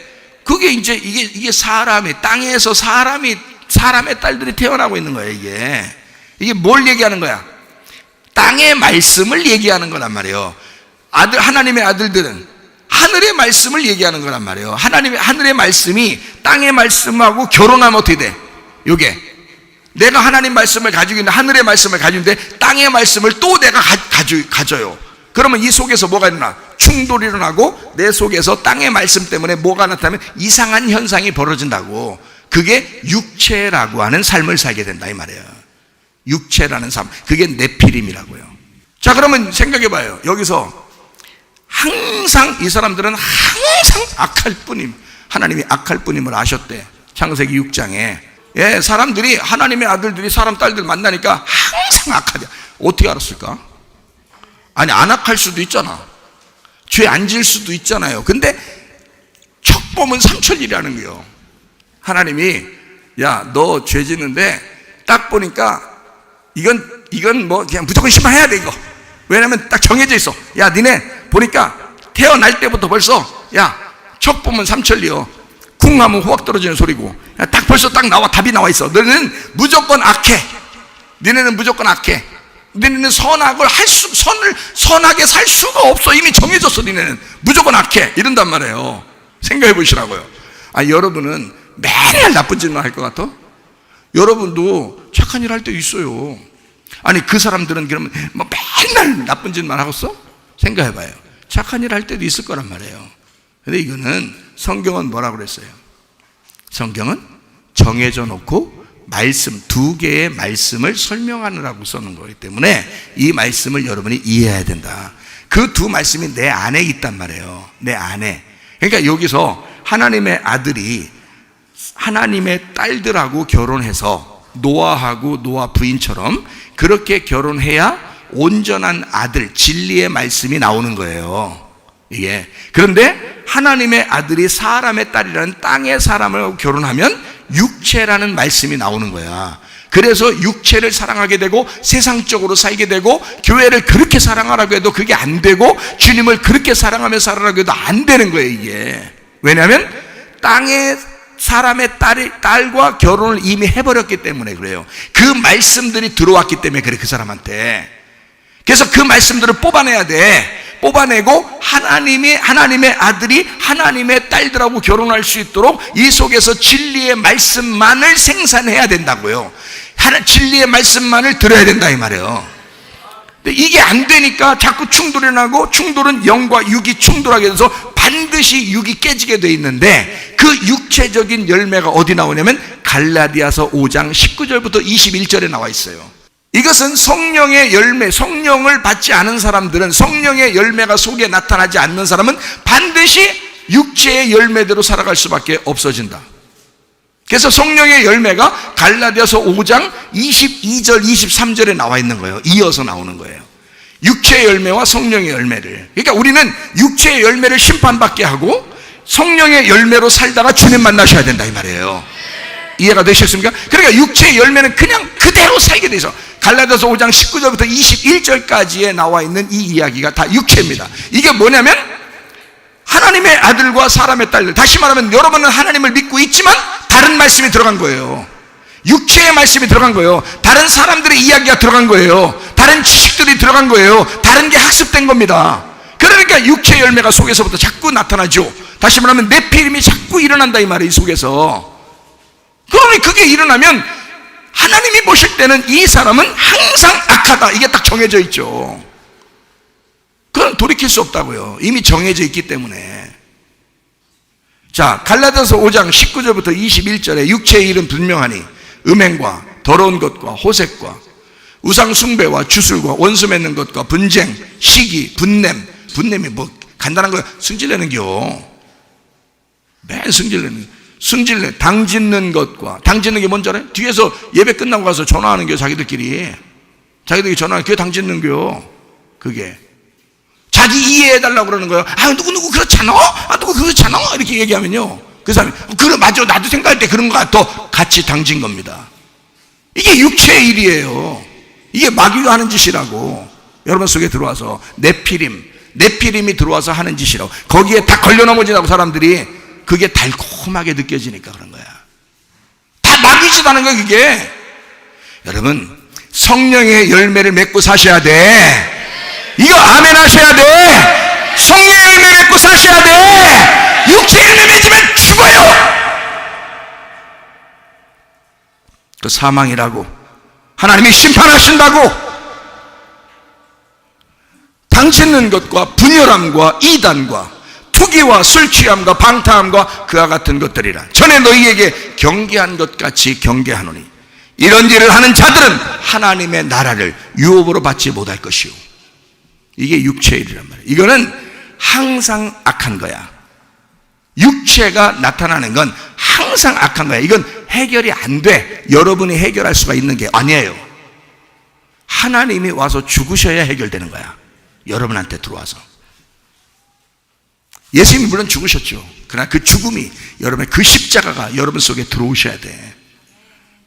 이제 이게 사람이 땅에서 사람의 딸들이 태어나고 있는 거예요. 이게 뭘 얘기하는 거야? 땅의 말씀을 얘기하는 거란 말이에요. 하나님의 아들들은 하늘의 말씀을 얘기하는 거란 말이에요. 하늘의 말씀이 땅의 말씀하고 결혼하면 어떻게 돼? 요게 내가 하나님 말씀을 가지고 있는데, 하늘의 말씀을 가지고 있는데 땅의 말씀을 또 내가 가져요. 그러면 이 속에서 뭐가 일어나? 충돌이 일어나고 내 속에서 땅의 말씀 때문에 뭐가 나타나면 이상한 현상이 벌어진다고. 그게 육체라고 하는 삶을 살게 된다 이 말이에요. 육체라는 삶, 그게 네피림이라고요. 자, 그러면 생각해 봐요. 여기서 항상 이 사람들은 항상 악할 뿐임, 하나님이 악할 뿐임을 아셨대. 창세기 6장에 사람들이, 하나님의 아들들이 사람 딸들 만나니까 항상 악하대. 어떻게 알았을까? 아니, 안 악할 수도 있잖아. 죄 안 지을 수도 있잖아요. 근데 척 보면 삼천일이라는 거예요. 하나님이 야, 너 죄 짓는데 딱 보니까 이건 뭐 그냥 무조건 심판해야 돼 이거. 왜냐면 딱 정해져 있어. 야, 니네 보니까 태어날 때부터 벌써 척 보면 삼천리요. 쿵 하면 호박 떨어지는 소리고, 딱 벌써 딱 답이 나와 있어. 너희는 무조건 악해. 니네는 무조건 악해. 니네는 선하게 살 수가 없어. 이미 정해졌어. 니네는 무조건 악해. 이런단 말이에요. 생각해 보시라고요. 여러분은 맨날 나쁜 짓만 할 것 같아? 여러분도 착한 일 할 때 있어요. 아니, 그 사람들은 그러면 뭐 맨날 나쁜 짓만 하겠어? 생각해 봐요. 착한 일 할 때도 있을 거란 말이에요. 근데 이거는 성경은 뭐라고 그랬어요? 성경은 정해져 놓고 말씀, 두 개의 말씀을 설명하느라고 써놓은 거기 때문에 이 말씀을 여러분이 이해해야 된다. 그 두 말씀이 내 안에 있단 말이에요. 내 안에. 그러니까 여기서 하나님의 아들이 하나님의 딸들하고 결혼해서 노아하고 노아 부인처럼 그렇게 결혼해야 온전한 아들, 진리의 말씀이 나오는 거예요. 이게. 그런데 하나님의 아들이 사람의 딸이라는 땅의 사람을 결혼하면 육체라는 말씀이 나오는 거야. 그래서 육체를 사랑하게 되고 세상적으로 살게 되고 교회를 그렇게 사랑하라고 해도 그게 안 되고 주님을 그렇게 사랑하며 살아라고 해도 안 되는 거예요, 이게. 왜냐하면 땅의 사람의 딸과 결혼을 이미 해버렸기 때문에 그래요. 그 말씀들이 들어왔기 때문에 그래, 그 사람한테. 그래서 그 말씀들을 뽑아내야 돼. 뽑아내고 하나님의 아들이 하나님의 딸들하고 결혼할 수 있도록 이 속에서 진리의 말씀만을 생산해야 된다고요. 진리의 말씀만을 들어야 된다 이 말이에요. 근데 이게 안 되니까 자꾸 충돌이 나고, 충돌은 영과 육이 충돌하게 돼서 반드시 육이 깨지게 돼 있는데, 그 육체적인 열매가 어디 나오냐면 갈라디아서 5장 19절부터 21절에 나와 있어요. 이것은 성령의 열매, 성령을 받지 않은 사람들은, 성령의 열매가 속에 나타나지 않는 사람은 반드시 육체의 열매대로 살아갈 수밖에 없어진다. 그래서 성령의 열매가 갈라디아서 5장 22절 23절에 나와 있는 거예요. 이어서 나오는 거예요. 육체의 열매와 성령의 열매를. 그러니까 우리는 육체의 열매를 심판받게 하고 성령의 열매로 살다가 주님 만나셔야 된다 이 말이에요. 이해가 되셨습니까? 그러니까 육체의 열매는 그냥 그대로 살게 돼서, 갈라디아서 5장 19절부터 21절까지에 나와 있는 이 이야기가 다 육체입니다. 이게 뭐냐면 하나님의 아들과 사람의 딸들, 다시 말하면 여러분은 하나님을 믿고 있지만 다른 말씀이 들어간 거예요. 육체의 말씀이 들어간 거예요. 다른 사람들의 이야기가 들어간 거예요. 다른 지식들이 들어간 거예요. 다른 게 학습된 겁니다. 그러니까 육체의 열매가 속에서부터 자꾸 나타나죠. 다시 말하면 네피림이 자꾸 일어난다 이 말이에요, 이 속에서. 그러니 그게 일어나면 하나님이 보실 때는 이 사람은 항상 악하다, 이게 딱 정해져 있죠. 그건 돌이킬 수 없다고요. 이미 정해져 있기 때문에. 자, 갈라디아서 5장 19절부터 21절에 육체의 일은 분명하니 음행과 더러운 것과 호색과 우상 숭배와 주술과 원수 맺는 것과 분쟁, 시기, 분냄이 뭐 간단한 거 승질내는겨. 맨 승질내. 당 짓는 것과, 당 짓는 게 뭔지 알아요? 뒤에서 예배 끝나고 가서 전화하는 겨. 자기들끼리 전화하는 게 당 짓는 겨. 그게 자기 이해해달라고 그러는 거예요. 누구 그렇잖아? 누구 그렇잖아? 이렇게 얘기하면요, 그 사람이 그래 맞아, 나도 생각할 때 그런 거 같아. 같이 당진 겁니다. 이게 육체의 일이에요. 이게 마귀가 하는 짓이라고. 여러분 속에 들어와서 네피림이 들어와서 하는 짓이라고. 거기에 다 걸려 넘어지라고. 사람들이 그게 달콤하게 느껴지니까 그런 거야. 다 마귀 짓 하는 거야 그게. 여러분, 성령의 열매를 맺고 사셔야 돼. 이거 아멘 하셔야 돼. 성령의 열매 맺고 사셔야 돼. 육체의 열매 맺으면 죽어요. 그 사망이라고, 하나님이 심판하신다고. 당짓는 것과 분열함과 이단과 투기와 술 취함과 방탕함과 그와 같은 것들이라 전에 너희에게 경계한 것 같이 경계하노니 이런 일을 하는 자들은 하나님의 나라를 유업으로 받지 못할 것이요. 이게 육체의 일이란 말이에요. 이거는 항상 악한 거야. 육체가 나타나는 건 항상 악한 거야. 이건 해결이 안 돼. 여러분이 해결할 수가 있는 게 아니에요. 하나님이 와서 죽으셔야 해결되는 거야. 여러분한테 들어와서. 예수님이 물론 죽으셨죠. 그러나 그 죽음이, 여러분의 그 십자가가 여러분 속에 들어오셔야 돼.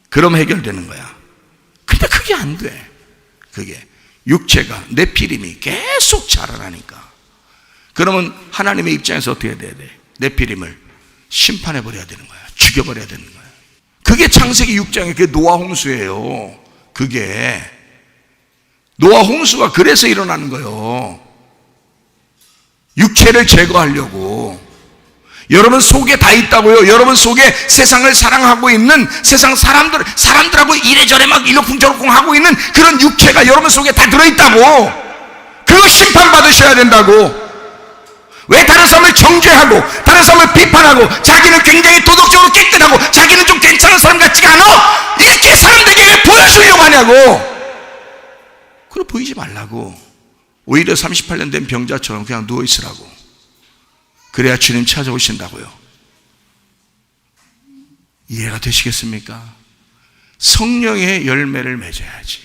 그럼 해결되는 거야. 근데 그게 안 돼. 그게 육체가, 네피림이 계속 자라나니까. 그러면 하나님의 입장에서 어떻게 해야 돼? 네피림을 심판해버려야 되는 거야. 죽여버려야 되는 거야. 그게 창세기 6장의 그 노아 홍수예요. 그게 노아 홍수가 그래서 일어나는 거예요. 육체를 제거하려고. 여러분 속에 다 있다고요. 여러분 속에 세상을 사랑하고 있는, 세상 사람들하고 이래저래 막 일러쿵저러쿵 하고 있는 그런 육체가 여러분 속에 다 들어있다고. 그거 심판받으셔야 된다고. 왜 다른 사람을 정죄하고 다른 사람을 비판하고 자기는 굉장히 도덕적으로 깨끗하고 자기는 좀 괜찮은 사람 같지가 않아? 이렇게 사람들에게 왜 보여주려고 하냐고. 그걸 보이지 말라고. 오히려 38년 된 병자처럼 그냥 누워있으라고. 그래야 주님 찾아오신다고요. 이해가 되시겠습니까? 성령의 열매를 맺어야지.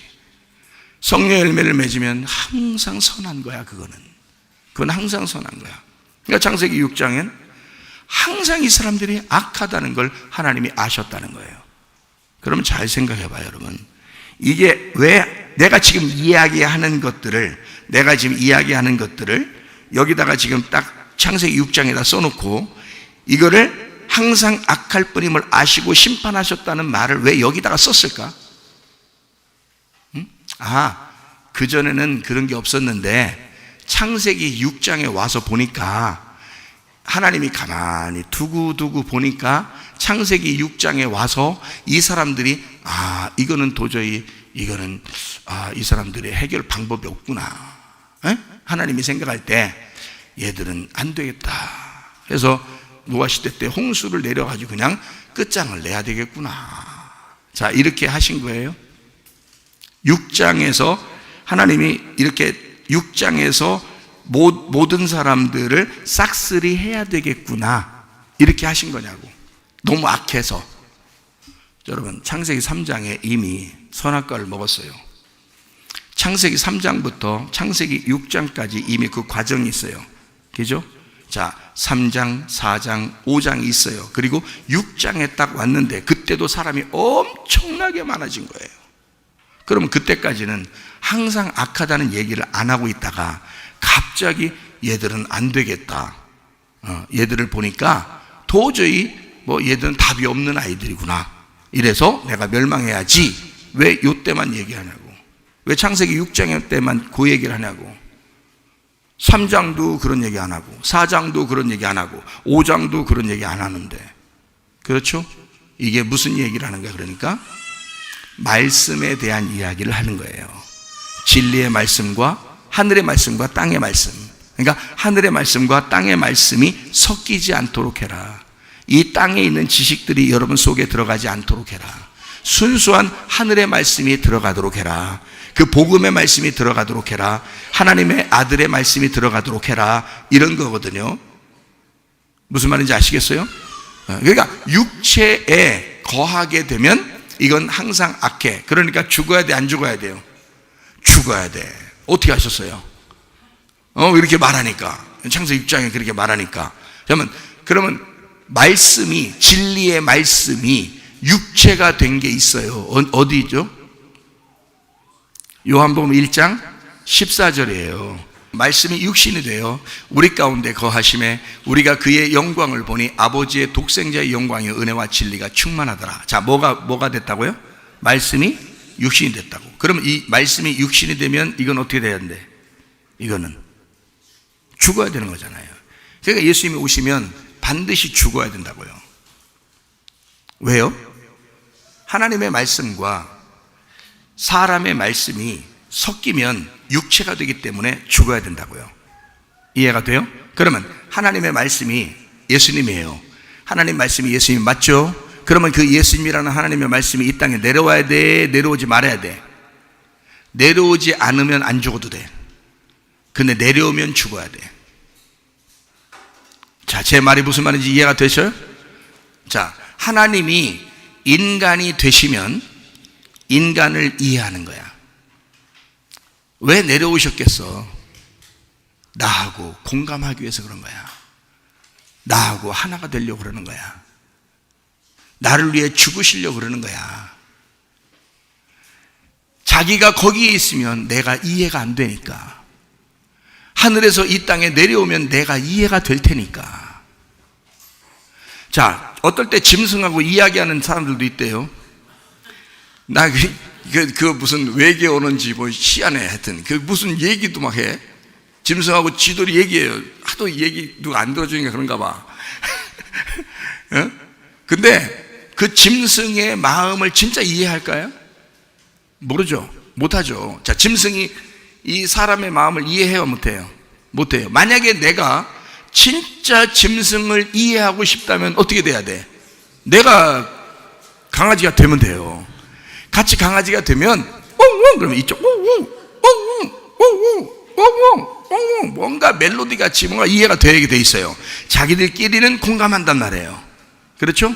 성령의 열매를 맺으면 항상 선한 거야. 그건 항상 선한 거야. 그러니까 창세기 6장엔 항상 이 사람들이 악하다는 걸 하나님이 아셨다는 거예요. 그러면 잘 생각해 봐요, 여러분. 이게 왜 내가 지금 이야기하는 것들을 여기다가 지금 딱 창세기 6장에다 써놓고 이거를 항상 악할 뿐임을 아시고 심판하셨다는 말을 왜 여기다가 썼을까? 그전에는 그런 게 없었는데 창세기 6장에 와서 보니까 하나님이 가만히 두고두고 보니까 창세기 6장에 와서 이 사람들이 이거는 도저히 이 사람들의 해결 방법이 없구나. 하나님이 생각할 때 얘들은 안 되겠다. 그래서 노아 시대 때 홍수를 내려가지고 그냥 끝장을 내야 되겠구나. 자, 이렇게 하신 거예요. 6장에서 하나님이 이렇게 6장에서 모든 사람들을 싹쓸이 해야 되겠구나. 이렇게 하신 거냐고. 너무 악해서. 여러분, 창세기 3장에 이미 선악과를 먹었어요. 창세기 3장부터 창세기 6장까지 이미 그 과정이 있어요. 그죠? 자, 3장, 4장, 5장이 있어요. 그리고 6장에 딱 왔는데 그때도 사람이 엄청나게 많아진 거예요. 그러면 그때까지는 항상 악하다는 얘기를 안 하고 있다가 갑자기 얘들은 안 되겠다. 얘들을 보니까 도저히 얘들은 답이 없는 아이들이구나. 이래서 내가 멸망해야지. 왜 요때만 얘기하냐고. 왜 창세기 6장 때만 그 얘기를 하냐고. 3장도 그런 얘기 안 하고 4장도 그런 얘기 안 하고 5장도 그런 얘기 안 하는데. 그렇죠? 이게 무슨 얘기를 하는 거야? 그러니까 말씀에 대한 이야기를 하는 거예요. 진리의 말씀과 하늘의 말씀과 땅의 말씀, 그러니까 하늘의 말씀과 땅의 말씀이 섞이지 않도록 해라. 이 땅에 있는 지식들이 여러분 속에 들어가지 않도록 해라. 순수한 하늘의 말씀이 들어가도록 해라. 그 복음의 말씀이 들어가도록 해라. 하나님의 아들의 말씀이 들어가도록 해라. 이런 거거든요. 무슨 말인지 아시겠어요? 그러니까 육체에 거하게 되면 이건 항상 악해. 그러니까 죽어야 돼, 안 죽어야 돼요? 죽어야 돼. 어떻게 하셨어요? 이렇게 말하니까, 창세기 6장에 그렇게 말하니까. 그러면 말씀이, 진리의 말씀이 육체가 된 게 있어요. 어디죠? 요한복음 1장 14절이에요. 말씀이 육신이 되어 우리 가운데 거하심에 우리가 그의 영광을 보니 아버지의 독생자의 영광의 은혜와 진리가 충만하더라. 자, 뭐가 됐다고요? 말씀이 육신이 됐다고. 그러면 이 말씀이 육신이 되면 이건 어떻게 돼야 되는데? 이거는 죽어야 되는 거잖아요. 그러니까 예수님이 오시면 반드시 죽어야 된다고요. 왜요? 하나님의 말씀과 사람의 말씀이 섞이면 육체가 되기 때문에 죽어야 된다고요. 이해가 돼요? 그러면 하나님의 말씀이 예수님이에요. 하나님 말씀이 예수님 맞죠? 그러면 그 예수님이라는 하나님의 말씀이 이 땅에 내려와야 돼? 내려오지 말아야 돼? 내려오지 않으면 안 죽어도 돼. 근데 내려오면 죽어야 돼. 자, 제 말이 무슨 말인지 이해가 되셔요? 자, 하나님이 인간이 되시면 인간을 이해하는 거야. 왜 내려오셨겠어? 나하고 공감하기 위해서 그런 거야. 나하고 하나가 되려고 그러는 거야. 나를 위해 죽으시려고 그러는 거야. 자기가 거기에 있으면 내가 이해가 안 되니까. 하늘에서 이 땅에 내려오면 내가 이해가 될 테니까. 자, 어떨 때 짐승하고 이야기하는 사람들도 있대요. 나 무슨 외계 오는지 뭐 희한해. 하여튼 무슨 얘기도 막 해. 짐승하고 지돌이 얘기해요. 하도 얘기 누가 안 들어주니까 그런가 봐. 근데 그 짐승의 마음을 진짜 이해할까요? 모르죠. 못하죠. 자, 짐승이 이 사람의 마음을 이해해요, 못해요? 못해요. 만약에 내가 진짜 짐승을 이해하고 싶다면 어떻게 돼야 돼? 내가 강아지가 되면 돼요. 같이 강아지가 되면 웅웅 그러면 이쪽 웅웅 웅웅 웅웅 웅웅 웅웅 뭔가 멜로디 같이 뭔가 이해가 되게 돼 있어요. 자기들끼리는 공감한단 말이에요. 그렇죠?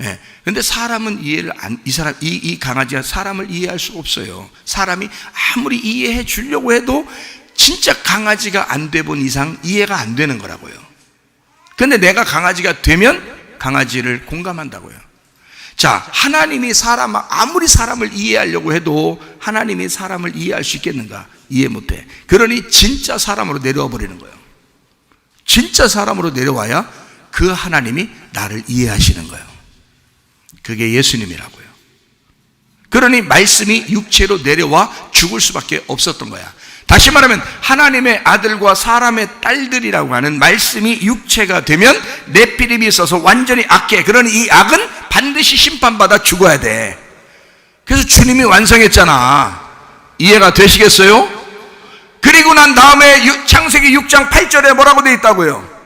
예. 근데 사람은 이 강아지가 사람을 이해할 수가 없어요. 사람이 아무리 이해해 주려고 해도 진짜 강아지가 안 돼 본 이상 이해가 안 되는 거라고요. 근데 내가 강아지가 되면 강아지를 공감한다고요. 자, 하나님이 아무리 사람을 이해하려고 해도 하나님이 사람을 이해할 수 있겠는가? 이해 못해. 그러니 진짜 사람으로 내려와 버리는 거예요. 진짜 사람으로 내려와야 그 하나님이 나를 이해하시는 거예요. 그게 예수님이라고요. 그러니 말씀이 육체로 내려와 죽을 수밖에 없었던 거야. 다시 말하면 하나님의 아들과 사람의 딸들이라고 하는 말씀이 육체가 되면 네피림이 있어서 완전히 악해. 그러니 이 악은 반드시 심판받아 죽어야 돼. 그래서 주님이 완성했잖아. 이해가 되시겠어요? 그리고 난 다음에 창세기 6장 8절에 뭐라고 되어 있다고요?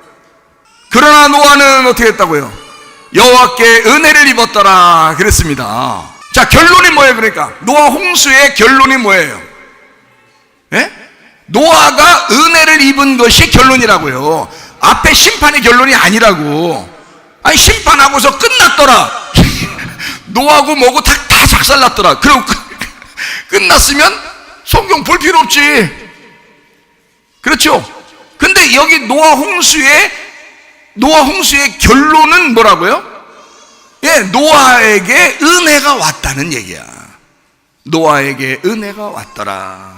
그러나 노아는 어떻게 했다고요? 여호와께 은혜를 입었더라 그랬습니다. 자, 결론이 뭐예요? 그러니까 노아 홍수의 결론이 뭐예요? 예? 노아가 은혜를 입은 것이 결론이라고요. 앞에 심판의 결론이 아니라고. 아니, 심판하고서 끝났더라. 노아고 뭐고 다 작살났더라. 그리고 끝났으면 성경 볼 필요 없지. 그렇죠? 근데 여기 노아 홍수의 결론은 뭐라고요? 예, 노아에게 은혜가 왔다는 얘기야. 노아에게 은혜가 왔더라.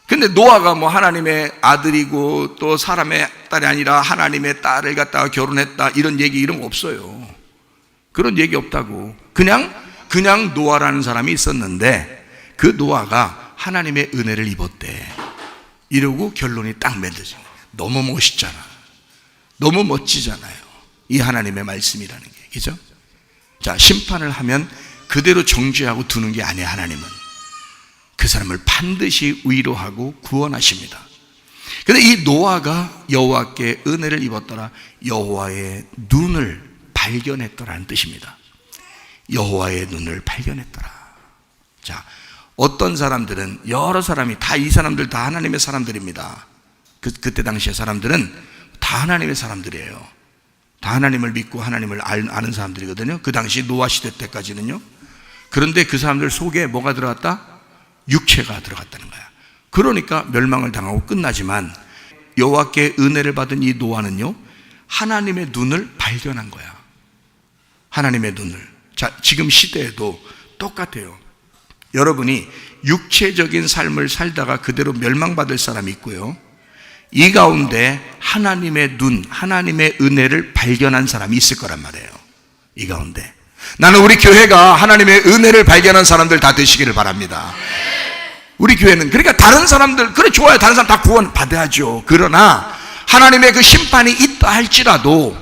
근데 노아가 뭐 하나님의 아들이고 또 사람의 딸이 아니라 하나님의 딸을 갖다가 결혼했다 이런 거 없어요. 그런 얘기 없다고. 그냥 노아라는 사람이 있었는데 그 노아가 하나님의 은혜를 입었대. 이러고 결론이 딱 맺어진 거예요. 너무 멋있잖아. 너무 멋지잖아요. 이 하나님의 말씀이라는 게. 그죠? 자, 심판을 하면 그대로 정죄하고 두는 게 아니에요. 하나님은 그 사람을 반드시 위로하고 구원하십니다. 그런데 이 노아가 여호와께 은혜를 입었더라, 여호와의 눈을 발견했더라는 뜻입니다. 여호와의 눈을 발견했더라. 자, 어떤 사람들은, 여러 사람이 다, 이 사람들 다 하나님의 사람들입니다. 그때 당시의 사람들은 다 하나님의 사람들이에요. 다 하나님을 믿고 하나님을 아는 사람들이거든요. 그 당시 노아 시대 때까지는요. 그런데 그 사람들 속에 뭐가 들어갔다? 육체가 들어갔다는 거야. 그러니까 멸망을 당하고 끝나지만, 여호와께 은혜를 받은 이 노아는요, 하나님의 눈을 발견한 거야. 하나님의 눈을. 자, 지금 시대에도 똑같아요. 여러분이 육체적인 삶을 살다가 그대로 멸망받을 사람이 있고요, 이 가운데 하나님의 눈, 하나님의 은혜를 발견한 사람이 있을 거란 말이에요. 이 가운데 나는 우리 교회가 하나님의 은혜를 발견한 사람들 다 되시기를 바랍니다. 우리 교회는, 그러니까 다른 사람들, 그래 좋아요, 다른 사람 다 구원 받아야죠. 그러나 하나님의 그 심판이 있다 할지라도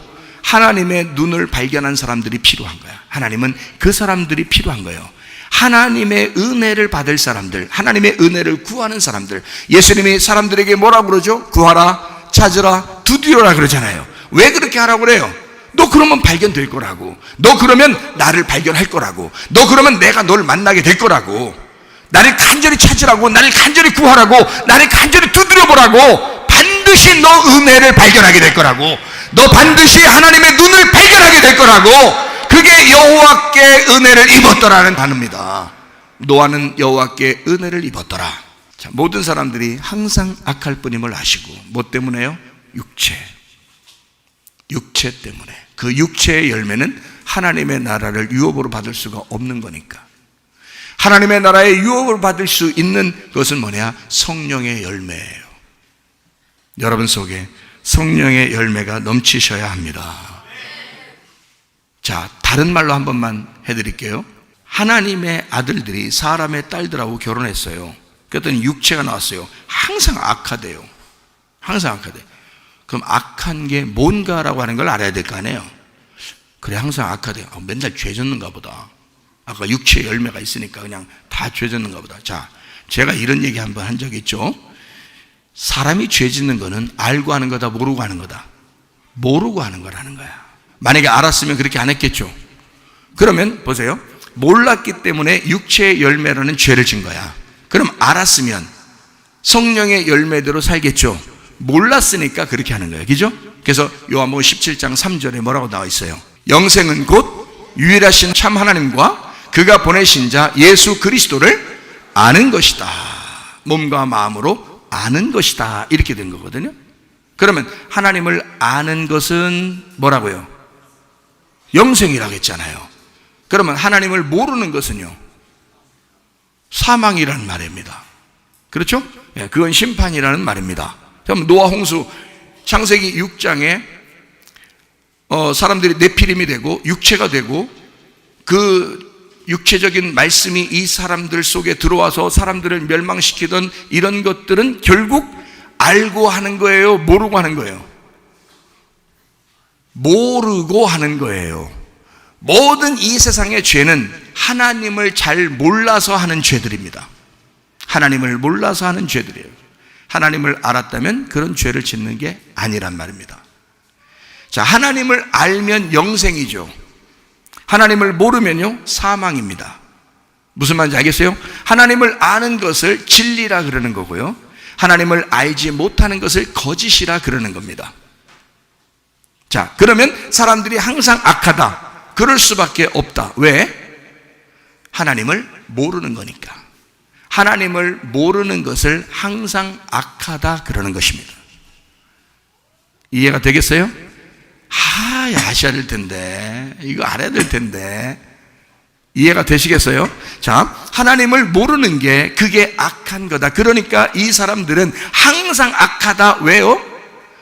하나님의 눈을 발견한 사람들이 필요한 거야. 하나님은 그 사람들이 필요한 거예요. 하나님의 은혜를 받을 사람들, 하나님의 은혜를 구하는 사람들. 예수님이 사람들에게 뭐라고 그러죠? 구하라, 찾으라, 두드려라 그러잖아요. 왜 그렇게 하라고 그래요? 너 그러면 발견될 거라고. 너 그러면 나를 발견할 거라고. 너 그러면 내가 널 만나게 될 거라고. 나를 간절히 찾으라고, 나를 간절히 구하라고, 나를 간절히 두드려보라고. 반드시 너 은혜를 발견하게 될 거라고. 너 반드시 하나님의 눈을 발견하게 될 거라고. 그게 여호와께 은혜를 입었더라는 단어입니다. 노아는 여호와께 은혜를 입었더라. 자, 모든 사람들이 항상 악할 뿐임을 아시고, 뭐 때문에요? 육체 때문에. 그 육체의 열매는 하나님의 나라를 유업으로 받을 수가 없는 거니까. 하나님의 나라의 유업을 받을 수 있는 것은 뭐냐? 성령의 열매예요. 여러분 속에 성령의 열매가 넘치셔야 합니다. 자, 다른 말로 한 번만 해드릴게요. 하나님의 아들들이 사람의 딸들하고 결혼했어요. 그랬더니 육체가 나왔어요. 항상 악하대요. 항상 악하대. 그럼 악한 게 뭔가라고 하는 걸 알아야 될 거 아니에요. 그래, 항상 악하대요. 맨날 죄 짓는가 보다. 아까 육체의 열매가 있으니까 그냥 다 죄 짓는가 보다. 자, 제가 이런 얘기 한번 한 적 있죠. 사람이 죄 짓는 거는 알고 하는 거다, 모르고 하는 거다? 모르고 하는 거라는 거야. 만약에 알았으면 그렇게 안 했겠죠. 그러면 보세요, 몰랐기 때문에 육체의 열매라는 죄를 진 거야. 그럼 알았으면 성령의 열매대로 살겠죠. 몰랐으니까 그렇게 하는 거예요. 그죠? 그래서 요한복음 17장 3절에 뭐라고 나와 있어요? 영생은 곧 유일하신 참 하나님과 그가 보내신 자 예수 그리스도를 아는 것이다. 몸과 마음으로 아는 것이다. 이렇게 된 거거든요. 그러면 하나님을 아는 것은 뭐라고요? 영생이라고 했잖아요. 그러면 하나님을 모르는 것은요? 사망이라는 말입니다. 그렇죠? 네, 그건 심판이라는 말입니다. 그럼 노아 홍수 창세기 6장에 사람들이 네피림이 되고 육체가 되고, 그 육체적인 말씀이 이 사람들 속에 들어와서 사람들을 멸망시키던 이런 것들은 결국 알고 하는 거예요? 모르고 하는 거예요? 모르고 하는 거예요. 모든 이 세상의 죄는 하나님을 잘 몰라서 하는 죄들입니다. 하나님을 몰라서 하는 죄들이에요. 하나님을 알았다면 그런 죄를 짓는 게 아니란 말입니다. 자, 하나님을 알면 영생이죠. 하나님을 모르면요, 사망입니다. 무슨 말인지 알겠어요? 하나님을 아는 것을 진리라 그러는 거고요, 하나님을 알지 못하는 것을 거짓이라 그러는 겁니다. 자, 그러면 사람들이 항상 악하다, 그럴 수밖에 없다. 왜? 하나님을 모르는 거니까. 하나님을 모르는 것을 항상 악하다 그러는 것입니다. 이해가 되겠어요? 아셔야 될 텐데, 이거 알아야 될 텐데. 이해가 되시겠어요? 자, 하나님을 모르는 게 그게 악한 거다. 그러니까 이 사람들은 항상 악하다. 왜요?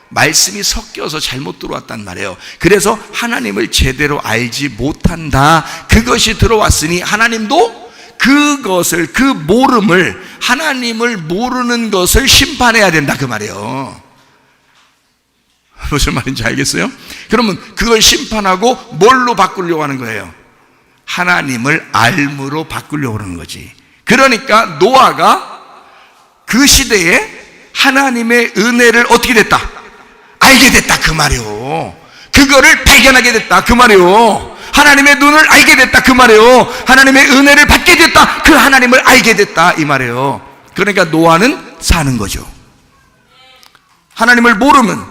말씀이 섞여서 잘못 들어왔단 말이에요. 그래서 하나님을 제대로 알지 못한다. 그것이 들어왔으니 하나님도 그것을, 그 모름을, 하나님을 모르는 것을 심판해야 된다 그 말이에요. 무슨 말인지 알겠어요? 그러면 그걸 심판하고 뭘로 바꾸려고 하는 거예요? 하나님을 알므로 바꾸려고 하는 거지. 그러니까 노아가 그 시대에 하나님의 은혜를 어떻게 됐다? 알게 됐다 그 말이요. 그거를 발견하게 됐다 그 말이요. 하나님의 눈을 알게 됐다 그 말이요. 하나님의 은혜를 받게 됐다, 그 하나님을 알게 됐다 이 말이에요. 그러니까 노아는 사는 거죠. 하나님을 모르면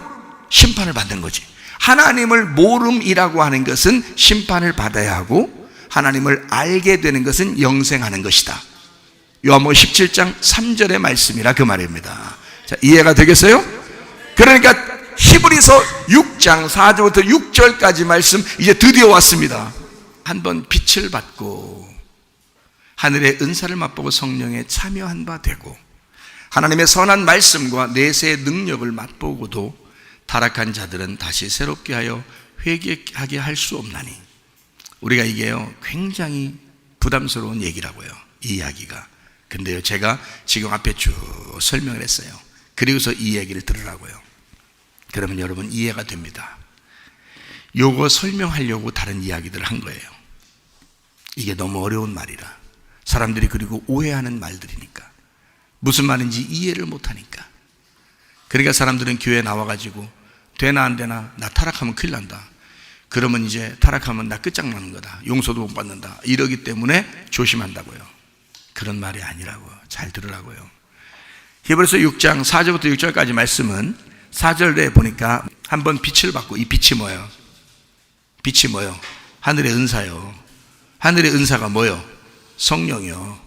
심판을 받는 거지. 하나님을 모름이라고 하는 것은 심판을 받아야 하고, 하나님을 알게 되는 것은 영생하는 것이다. 요한복음 17장 3절의 말씀이라 그 말입니다. 자, 이해가 되겠어요? 그러니까 히브리서 6장 4절부터 6절까지 말씀 이제 드디어 왔습니다. 한번 빛을 받고 하늘의 은사를 맛보고 성령에 참여한 바 되고 하나님의 선한 말씀과 내세의 능력을 맛보고도 타락한 자들은 다시 새롭게 하여 회개하게 할 수 없나니. 우리가 이게요 굉장히 부담스러운 얘기라고요, 이 이야기가. 근데요 제가 지금 앞에 쭉 설명을 했어요. 그리고서 이 얘기를 들으라고요. 그러면 여러분 이해가 됩니다. 요거 설명하려고 다른 이야기들을 한 거예요. 이게 너무 어려운 말이라 사람들이, 그리고 오해하는 말들이니까, 무슨 말인지 이해를 못하니까. 그러니까 사람들은 교회에 나와가지고 되나 안 되나, 나 타락하면 큰일 난다, 그러면 이제 타락하면 나 끝장나는 거다, 용서도 못 받는다, 이러기 때문에 조심한다고요. 그런 말이 아니라고. 잘 들으라고요. 히브리서 6장 4절부터 6절까지 말씀은 4절에 보니까 한번 빛을 받고, 이 빛이 뭐예요? 빛이 뭐예요? 하늘의 은사요. 하늘의 은사가 뭐예요? 성령이요.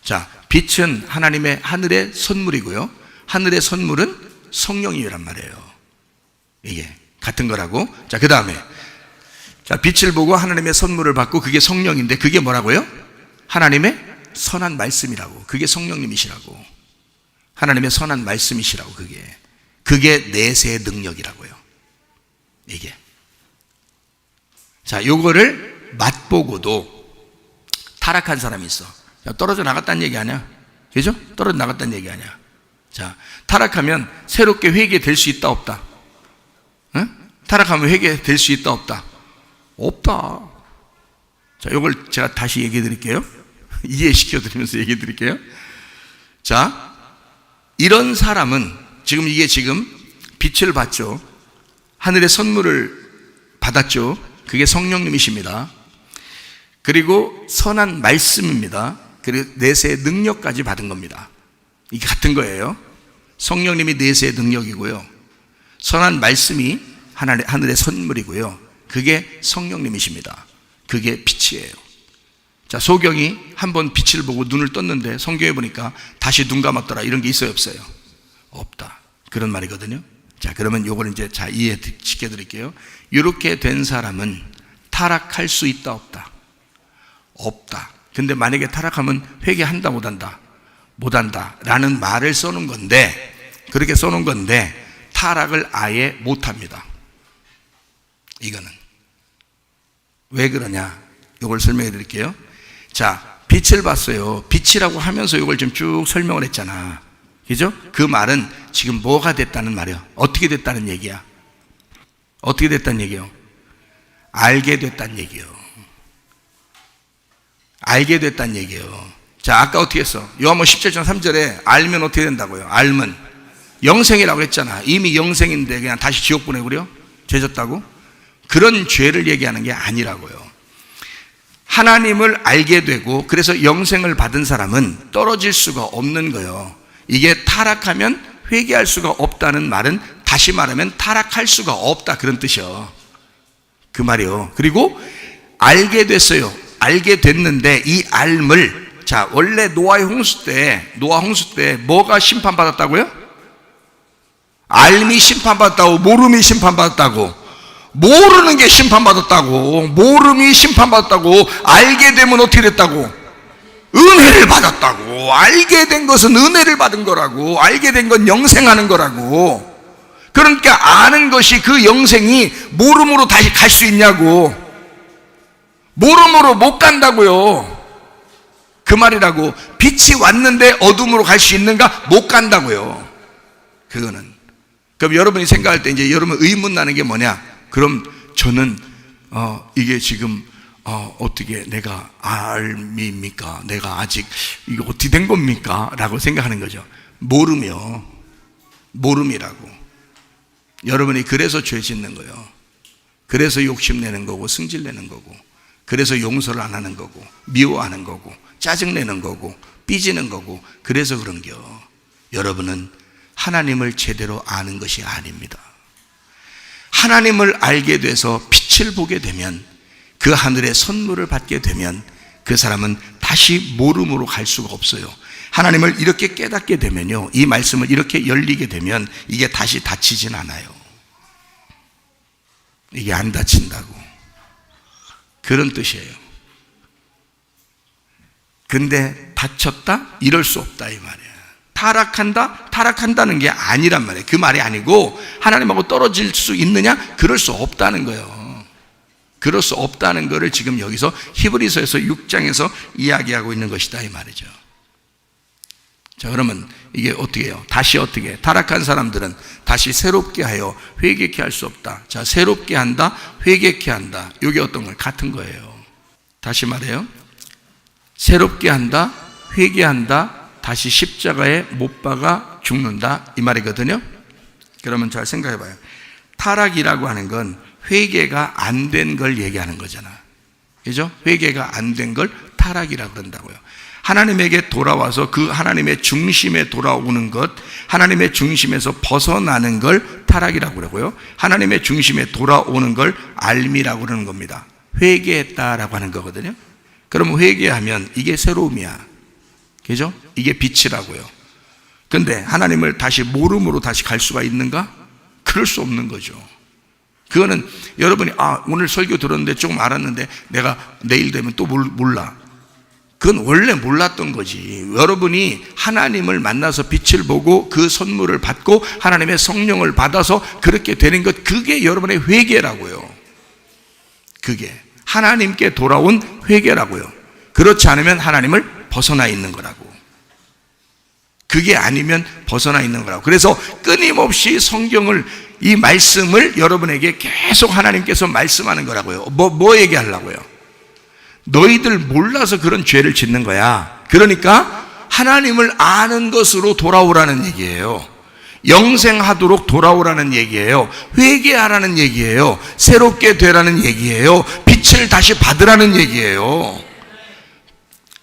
자, 빛은 하나님의 하늘의 선물이고요, 하늘의 선물은 성령이란 말이에요. 이게 같은 거라고. 자, 그 다음에 자, 빛을 보고 하나님의 선물을 받고, 그게 성령인데 그게 뭐라고요? 하나님의 선한 말씀이라고. 그게 성령님이시라고. 하나님의 선한 말씀이시라고. 그게 내세의 능력이라고요. 이게. 자, 요거를 맛보고도 타락한 사람이 있어. 떨어져 나갔다는 얘기 아니야? 그죠? 떨어져 나갔다는 얘기 아니야? 자, 타락하면 새롭게 회개될 수 있다 없다? 응? 타락하면 회개될 수 있다 없다? 없다. 자, 요걸 제가 다시 얘기해 드릴게요. 이해시켜 드리면서 얘기해 드릴게요. 자, 이런 사람은 지금 이게 지금 빛을 받죠. 하늘의 선물을 받았죠. 그게 성령님이십니다. 그리고 선한 말씀입니다. 그리고 내세의 능력까지 받은 겁니다. 이게 같은 거예요. 성령님이 내세의 능력이고요, 선한 말씀이 하늘의 선물이고요, 그게 성령님이십니다. 그게 빛이에요. 자, 소경이 한번 빛을 보고 눈을 떴는데 성경에 보니까 다시 눈 감았더라, 이런 게 있어요 없어요? 없다. 그런 말이거든요. 자, 그러면 요걸 이제 자 이해시켜 드릴게요. 이렇게 된 사람은 타락할 수 있다 없다? 없다. 근데 만약에 타락하면 회개한다 못한다? 못한다 라는 말을 써놓은 건데, 그렇게 써놓은 건데 타락을 아예 못합니다. 이거는 왜 그러냐, 이걸 설명해 드릴게요. 자, 빛을 봤어요. 빛이라고 하면서 이걸 좀 쭉 설명을 했잖아, 그죠? 그 말은 지금 뭐가 됐다는 말이야? 어떻게 됐다는 얘기야? 어떻게 됐다는 얘기요? 알게 됐다는 얘기요. 알게 됐다는 얘기예요. 자, 아까 어떻게 했어? 요한복음 17장 3절에 알면 어떻게 된다고요? 알면 영생이라고 했잖아. 이미 영생인데 그냥 다시 지옥 보내버려? 죄졌다고? 그런 죄를 얘기하는 게 아니라고요. 하나님을 알게 되고 그래서 영생을 받은 사람은 떨어질 수가 없는 거예요. 이게 타락하면 회개할 수가 없다는 말은 다시 말하면 타락할 수가 없다, 그런 뜻이요. 그 말이요. 그리고 알게 됐어요. 알게 됐는데 이 알을, 자, 원래 노아 홍수 때 뭐가 심판받았다고요? 알미 심판받았다고, 모름이 심판받았다고. 모르는 게 심판받았다고, 모름이 심판받았다고. 알게 되면 어떻게 됐다고? 은혜를 받았다고. 알게 된 것은 은혜를 받은 거라고. 알게 된 건 영생하는 거라고. 그러니까 아는 것이, 그 영생이 모름으로 다시 갈 수 있냐고. 모름으로 못 간다고요. 그 말이라고. 빛이 왔는데 어둠으로 갈 수 있는가? 못 간다고요. 그거는. 그럼 여러분이 생각할 때 이제 여러분 의문 나는 게 뭐냐? 그럼 저는 이게 지금 어떻게 내가 알미입니까? 내가 아직 이거 어떻게 된 겁니까? 라고 생각하는 거죠. 모름이라고. 여러분이 그래서 죄 짓는 거예요. 그래서 욕심내는 거고 승질내는 거고, 그래서 용서를 안 하는 거고, 미워하는 거고, 짜증내는 거고, 삐지는 거고, 그래서 그런겨. 여러분은 하나님을 제대로 아는 것이 아닙니다. 하나님을 알게 돼서 빛을 보게 되면, 그 하늘의 선물을 받게 되면 그 사람은 다시 모름으로 갈 수가 없어요. 하나님을 이렇게 깨닫게 되면요, 이 말씀을 이렇게 열리게 되면 이게 다시 닫히진 않아요. 이게 안 닫힌다고, 그런 뜻이에요. 근데 닫혔다? 이럴 수 없다 이 말이에요. 타락한다? 타락한다는 게 아니란 말이에요. 그 말이 아니고 하나님하고 떨어질 수 있느냐? 그럴 수 없다는 거예요. 그럴 수 없다는 것을 지금 여기서 히브리서에서 6장에서 이야기하고 있는 것이다 이 말이죠. 자, 그러면 이게 어떻게 해요? 다시 어떻게 해? 타락한 사람들은 다시 새롭게 하여 회개케 할 수 없다. 자, 새롭게 한다, 회개케 한다. 이게 어떤 걸? 같은 거예요. 다시 말해요. 새롭게 한다, 회개한다, 다시 십자가에 못 박아 죽는다 이 말이거든요. 그러면 잘 생각해 봐요. 타락이라고 하는 건 회개가 안 된 걸 얘기하는 거잖아. 그죠? 회개가 안 된 걸 타락이라고 그런다고요. 하나님에게 돌아와서 그 하나님의 중심에 돌아오는 것, 하나님의 중심에서 벗어나는 걸 타락이라고 그러고요. 하나님의 중심에 돌아오는 걸 알미라고 그러는 겁니다. 회개했다라고 하는 거거든요. 그럼 회개하면 이게 새로움이야. 그죠? 이게 빛이라고요. 근데 하나님을 다시 모름으로 다시 갈 수가 있는가? 그럴 수 없는 거죠. 그거는 여러분이 오늘 설교 들었는데 조금 알았는데 내가 내일 되면 또 몰라. 그건 원래 몰랐던 거지. 여러분이 하나님을 만나서 빛을 보고 그 선물을 받고 하나님의 성령을 받아서 그렇게 되는 것, 그게 여러분의 회개라고요. 그게 하나님께 돌아온 회개라고요. 그렇지 않으면 하나님을 벗어나 있는 거라고. 그게 아니면 벗어나 있는 거라고. 그래서 끊임없이 성경을, 이 말씀을 여러분에게 계속 하나님께서 말씀하는 거라고요. 뭐 얘기하려고요? 너희들 몰라서 그런 죄를 짓는 거야. 그러니까 하나님을 아는 것으로 돌아오라는 얘기예요. 영생하도록 돌아오라는 얘기예요. 회개하라는 얘기예요. 새롭게 되라는 얘기예요. 빛을 다시 받으라는 얘기예요.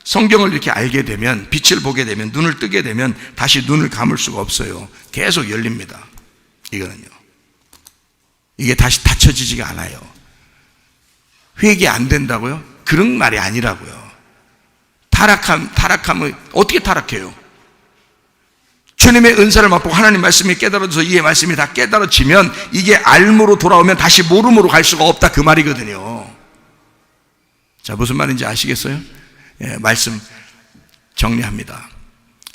성경을 이렇게 알게 되면, 빛을 보게 되면, 눈을 뜨게 되면 다시 눈을 감을 수가 없어요. 계속 열립니다. 이거는요. 이게 다시 닫혀지지가 않아요. 회개 안 된다고요? 그런 말이 아니라고요. 타락하면 어떻게 타락해요? 주님의 은사를 맛보고 하나님 말씀이 깨달아져서 이 말씀이 다 깨달아지면 이게 알므로 돌아오면 다시 모름으로 갈 수가 없다 그 말이거든요. 자, 무슨 말인지 아시겠어요? 예, 말씀 정리합니다.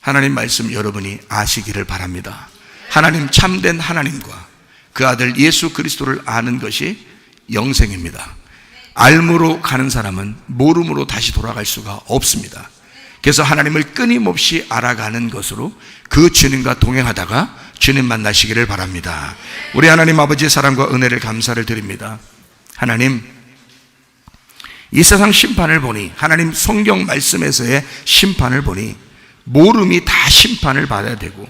하나님 말씀 여러분이 아시기를 바랍니다. 하나님, 참된 하나님과 그 아들 예수 그리스도를 아는 것이 영생입니다. 알므로 가는 사람은 모름으로 다시 돌아갈 수가 없습니다. 그래서 하나님을 끊임없이 알아가는 것으로 그 주님과 동행하다가 주님 만나시기를 바랍니다. 우리 하나님 아버지의 사랑과 은혜를 감사를 드립니다. 하나님, 이 세상 심판을 보니, 하나님 성경 말씀에서의 심판을 보니 모름이 다 심판을 받아야 되고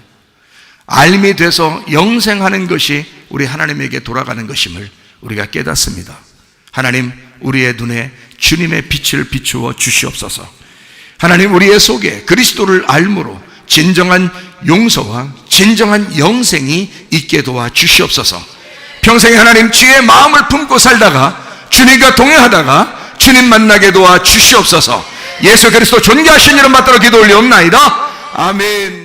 알미 돼서 영생하는 것이 우리 하나님에게 돌아가는 것임을 우리가 깨닫습니다. 하나님, 우리의 눈에 주님의 빛을 비추어 주시옵소서. 하나님, 우리의 속에 그리스도를 알므로 진정한 용서와 진정한 영생이 있게 도와 주시옵소서. 평생에 하나님 주의 마음을 품고 살다가 주님과 동행하다가 주님 만나게 도와 주시옵소서. 예수 그리스도 존귀하신 이름 받들어 기도 올리옵나이다. 아멘.